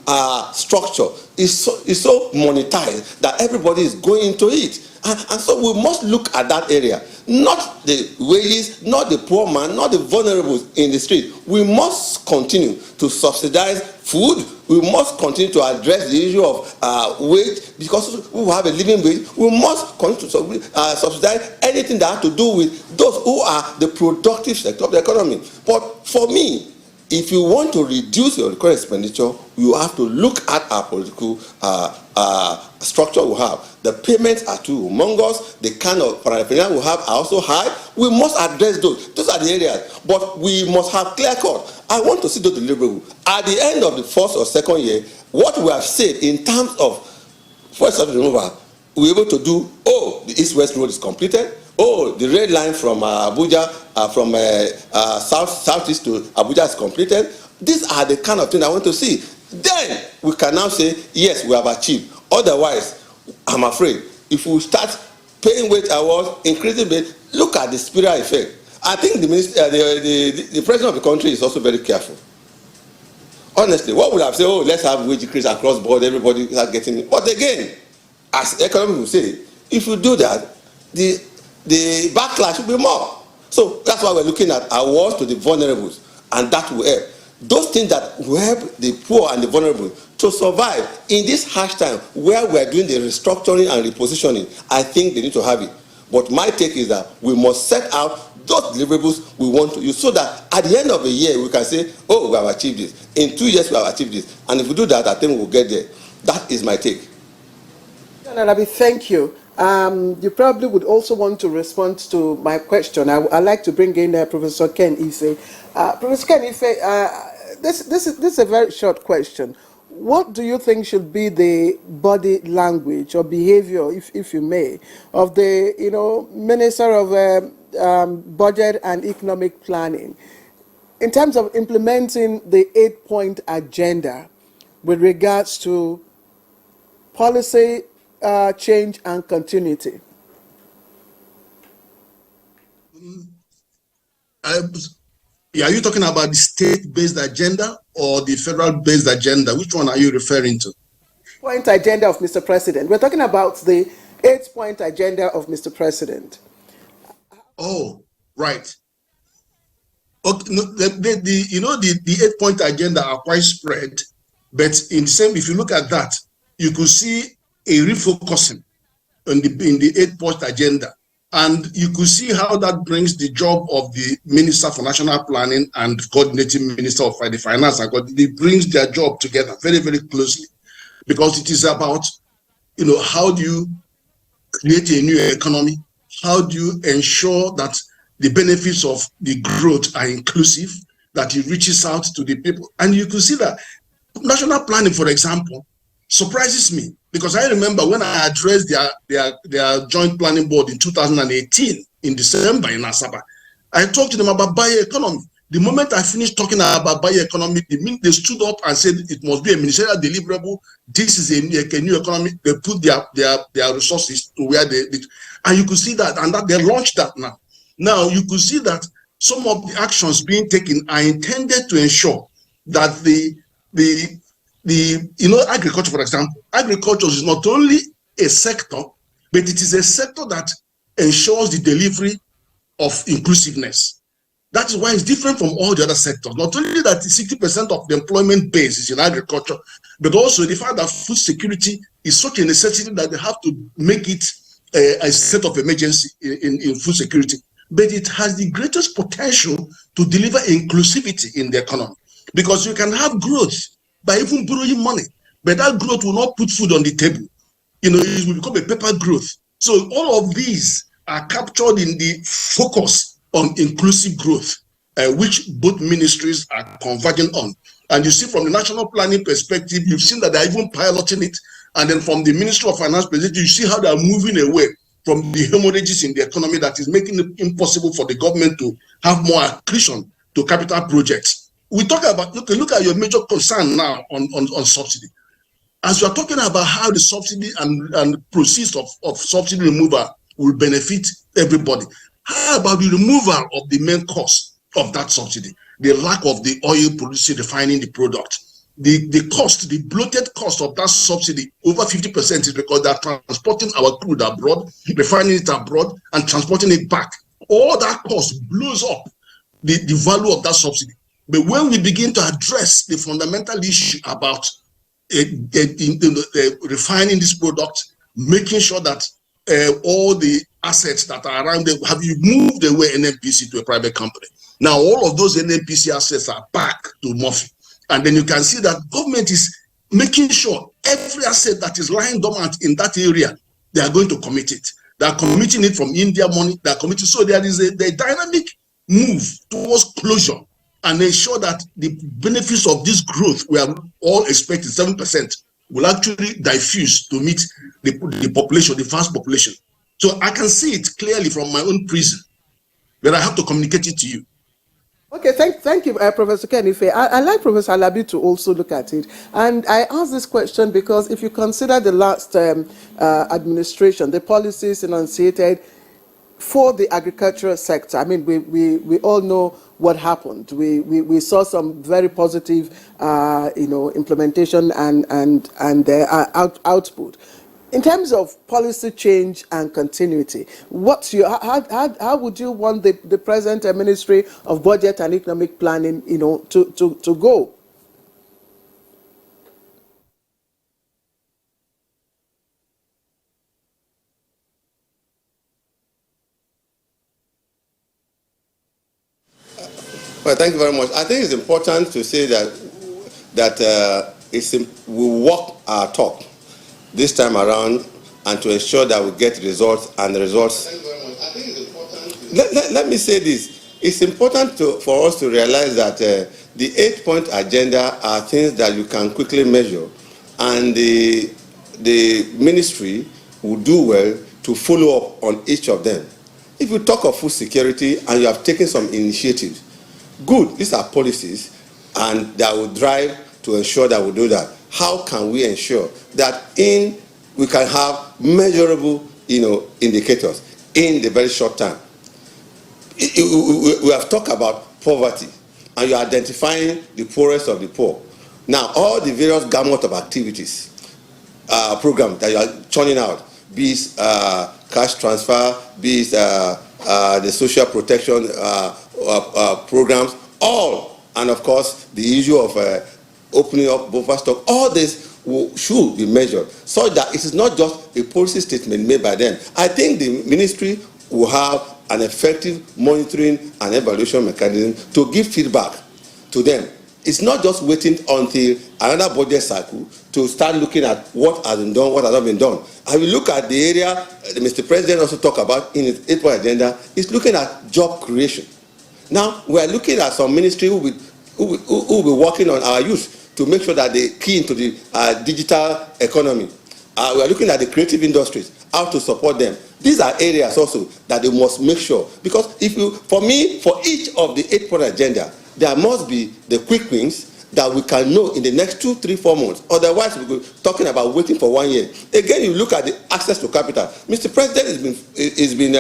structure is so monetized that everybody is going into it. And so we must look at that area, not the wages, not the poor man, not the vulnerable in the street. We must continue to subsidize food. We must continue to address the issue of wage, because we have a living wage. We must continue to subsidize anything that has to do with those who are the productive sector of the economy. But for me, if you want to reduce your current expenditure, you have to look at our political structure we have. The payments are too humongous. The kind of paraphernalia we have are also high. We must address those. Those are the areas. But we must have clear cut. I want to see those deliverables. At the end of the first or second year, what we have said in terms of first of removal, we're able to do, oh, the East-West Road is completed. Oh, the red line from Abuja, from southeast to Abuja is completed. These are the kind of things I want to see. Then we can now say, yes, we have achieved. Otherwise, I'm afraid, if we start paying wage awards, increasing wage, look at the spiral effect. I think the president of the country is also very careful. Honestly, what would have said, oh, let's have wage increase across board, everybody is getting it. But again, as economists will say, if you do that, the backlash will be more. So that's why we're looking at awards to the vulnerables, and that will help. Those things that will help the poor and the vulnerable to survive in this harsh time where we're doing the restructuring and repositioning, I think they need to have it. But my take is that we must set out those deliverables we want to use so that at the end of the year we can say, oh, we have achieved this. In 2 years we have achieved this. And if we do that, I think we'll get there. That is my take. Nalabi, thank you. You probably would also want to respond to my question. I'd like to bring in Professor Ken Ise. Professor Ken Ise, this is a very short question. What do you think should be the body language or behavior, if you may, of the Minister of Budget and Economic Planning in terms of implementing the 8-point agenda with regards to policy change and continuity? Are you talking about the state-based agenda or the federal-based agenda? Which one are you referring to? Point agenda of Mr. President. We're talking about the 8-point agenda of Mr. President. Oh, right. Okay, no, the 8-point agenda are quite spread, but in the same, if you look at that, you could see a refocusing in the 8-point agenda. And you could see how that brings the job of the Minister for National Planning and Coordinating Minister of the Finance. It brings their job together very, very closely, because it is about, how do you create a new economy? How do you ensure that the benefits of the growth are inclusive, that it reaches out to the people? And you could see that national planning, for example, surprises me, because I remember when I addressed their joint planning board in 2018 in December in Asaba, I talked to them about bioeconomy. The moment I finished talking about bioeconomy, they stood up and said it must be a ministerial deliverable. This is a new economy. They put their resources to where they did. And you could see that, and that they launched that now. Now you could see that some of the actions being taken are intended to ensure that agriculture, for example, agriculture is not only a sector, but it is a sector that ensures the delivery of inclusiveness. That is why it's different from all the other sectors. Not only that 60% of the employment base is in agriculture, but also the fact that food security is such a necessity that they have to make it a state of emergency in food security. But it has the greatest potential to deliver inclusivity in the economy, because you can have growth by even borrowing money, but that growth will not put food on the table. It will become a paper growth. So all of these are captured in the focus on inclusive growth, which both ministries are converging on. And you see, from the national planning perspective, you've seen that they're even piloting it. And then from the Ministry of Finance perspective, you see how they're moving away from the hemorrhages in the economy that is making it impossible for the government to have more accretion to capital projects. We talk about, look at your major concern now on subsidy. As you are talking about how the subsidy and proceeds of subsidy removal will benefit everybody, how about the removal of the main cost of that subsidy? the lack of the oil producing, refining the product. The cost, the bloated cost of that subsidy, over 50% is because they're transporting our crude abroad, refining it abroad, and transporting it back. All that cost blows up the value of that subsidy. But when we begin to address the fundamental issue about refining this product, making sure that all the assets that are around them, have you moved away NNPC to a private company? Now, all of those NNPC assets are back to Murphy. And then you can see that government is making sure every asset that is lying dormant in that area, they are going to commit it. They are committing it from India money. They are committing. So there is a dynamic move towards closure and ensure that the benefits of this growth we are all expecting, 7%, will actually diffuse to meet the population, the vast population. So I can see it clearly from my own prison, but I have to communicate it to you. Okay, thank you, Professor Kenife. I'd like Professor Alabi to also look at it. And I ask this question because if you consider the last administration, the policies enunciated for the agricultural sector, I mean, we all know what happened. We saw some very positive, implementation and output. In terms of policy change and continuity, how would you want the present Ministry of Budget and Economic Planning, to go? Well, thank you very much. I think it's important to say that we walk our talk this time around and to ensure that we get results and the results. Thank you very much. I think it's important. Let me say this. It's important for us to realize that the 8-point agenda are things that you can quickly measure, and the ministry will do well to follow up on each of them. If you talk of food security and you have taken some initiatives, good, these are policies and that will drive to ensure that we do that. How can we ensure that we can have measurable, indicators in the very short term? We have talked about poverty, and you're identifying the poorest of the poor. Now, all the various gamut of activities, programs that you are churning out, be it cash transfer, be it the social protection programs, all, and of course, the issue of opening up buffer stock, all this should be measured so that it is not just a policy statement made by them. I think the ministry will have an effective monitoring and evaluation mechanism to give feedback to them. It's not just waiting until another budget cycle to start looking at what has been done, what has not been done. I will look at the area Mr. President also talked about in his 8-point agenda, is looking at job creation. Now, we are looking at some ministry who will be working on our youth to make sure that they key into the digital economy. We are looking at the creative industries, how to support them. These are areas also that they must make sure. Because for each of the 8-point agenda, there must be the quick wins that we can know in the next 2, 3, 4 months. Otherwise, we're talking about waiting for 1 year. Again, you look at the access to capital. Mr. President has been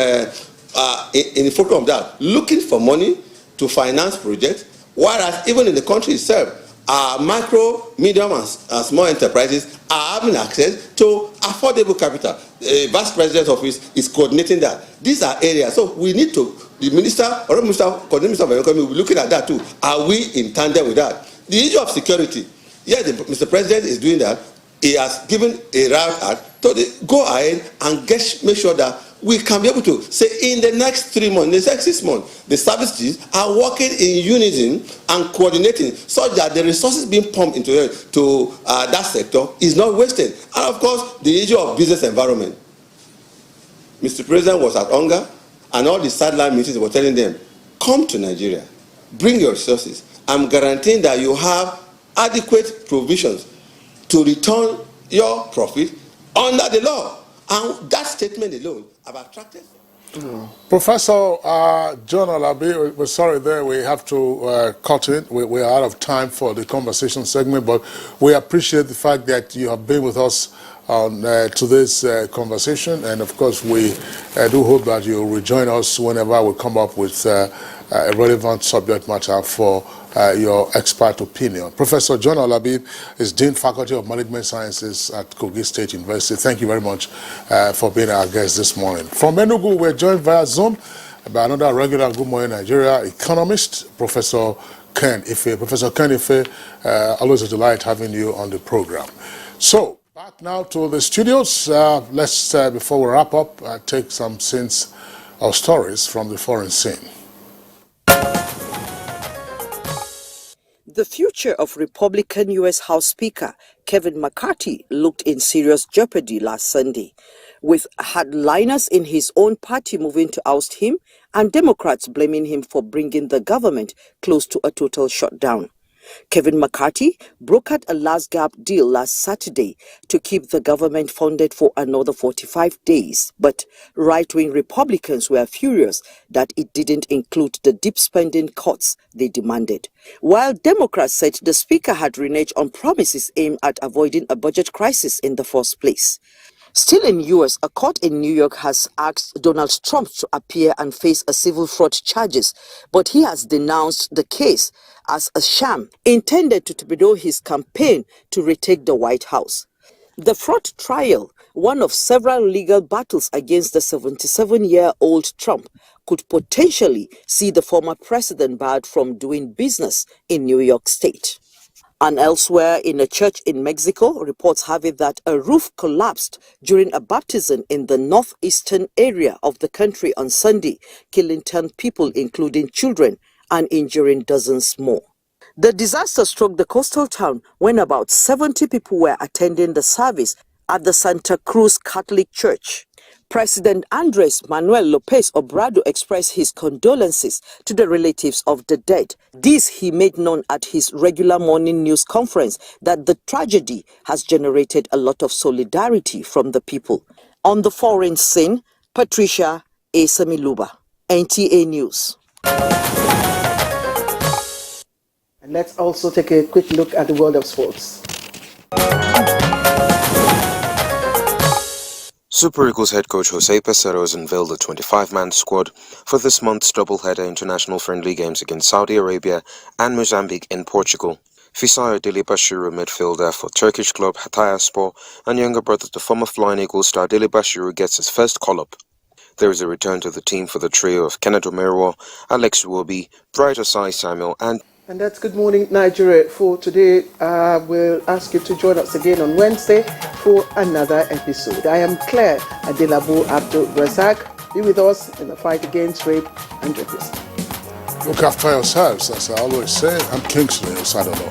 in the focus of that, looking for money to finance projects, whereas even in the country itself, our micro, medium, and small enterprises are having access to affordable capital. The Vice President's office is coordinating that. These are areas. So we need to, the Minister of Economy will be looking at that too. Are we in tandem with that? The issue of security, yes, Mr. President is doing that. He has given a route out to go ahead and make sure that we can be able to say in the next 3 months, in the next 6 months, the services are working in unison and coordinating such that the resources being pumped into that sector is not wasted. And of course, the issue of business environment. Mr. President was at Onga, and all the sideline meetings were telling them, come to Nigeria, bring your resources. I'm guaranteeing that you have adequate provisions to return your profit under the law. And that statement alone have attracted. Professor John Alabi, we're sorry there, we have to cut it. We're out of time for the conversation segment, but we appreciate the fact that you have been with us on to this conversation, and of course we do hope that you'll rejoin us whenever we come up with a relevant subject matter for your expert opinion. Professor John Olabi is Dean Faculty of Management Sciences at Kogi State University. Thank you very much for being our guest this morning. From Enugu, we're joined via Zoom by another regular Good Morning Nigeria economist, Professor Ken Ife. Professor Ken Ife, always a delight having you on the program. So, back now to the studios. Let's, before we wrap up, take some scenes or stories from the foreign scene. The future of Republican U.S. House Speaker Kevin McCarthy looked in serious jeopardy last Sunday, with hardliners in his own party moving to oust him and Democrats blaming him for bringing the government close to a total shutdown. Kevin McCarthy brokered a last-gap deal last Saturday to keep the government funded for another 45 days, but right-wing Republicans were furious that it didn't include the deep spending cuts they demanded, while Democrats said the speaker had reneged on promises aimed at avoiding a budget crisis in the first place. Still in U.S., a court in New York has asked Donald Trump to appear and face a civil fraud charges, but he has denounced the case as a sham intended to torpedo his campaign to retake the White House. The fraud trial, one of several legal battles against the 77-year-old Trump, could potentially see the former president barred from doing business in New York State. And elsewhere, in a church in Mexico, reports have it that a roof collapsed during a baptism in the northeastern area of the country on Sunday, killing 10 people, including children, and injuring dozens more. The disaster struck the coastal town when about 70 people were attending the service at the Santa Cruz Catholic Church. President Andres Manuel Lopez Obrador expressed his condolences to the relatives of the dead. This he made known at his regular morning news conference that the tragedy has generated a lot of solidarity from the people. On the foreign scene, Patricia Esamiluba, NTA News. And let's also take a quick look at the world of sports. Super Eagles head coach Jose Peseiro has unveiled a 25-man squad for this month's doubleheader international friendly games against Saudi Arabia and Mozambique in Portugal. Fisayo Dili Bashiru, midfielder for Turkish club Hatayspor, and younger brother to former Flying Eagles star Dili Bashiru gets his first call-up. There is a return to the team for the trio of Kenneth Omeruo, Alex Iwobi, Bright Osai Samuel, And that's Good Morning Nigeria for today. We'll ask you to join us again on Wednesday for another episode. I am Claire Adelabu Abdul Razak. Be with us in the fight against rape and rapists. Look after yourselves, as I always say. I'm Kingsley Osadolo.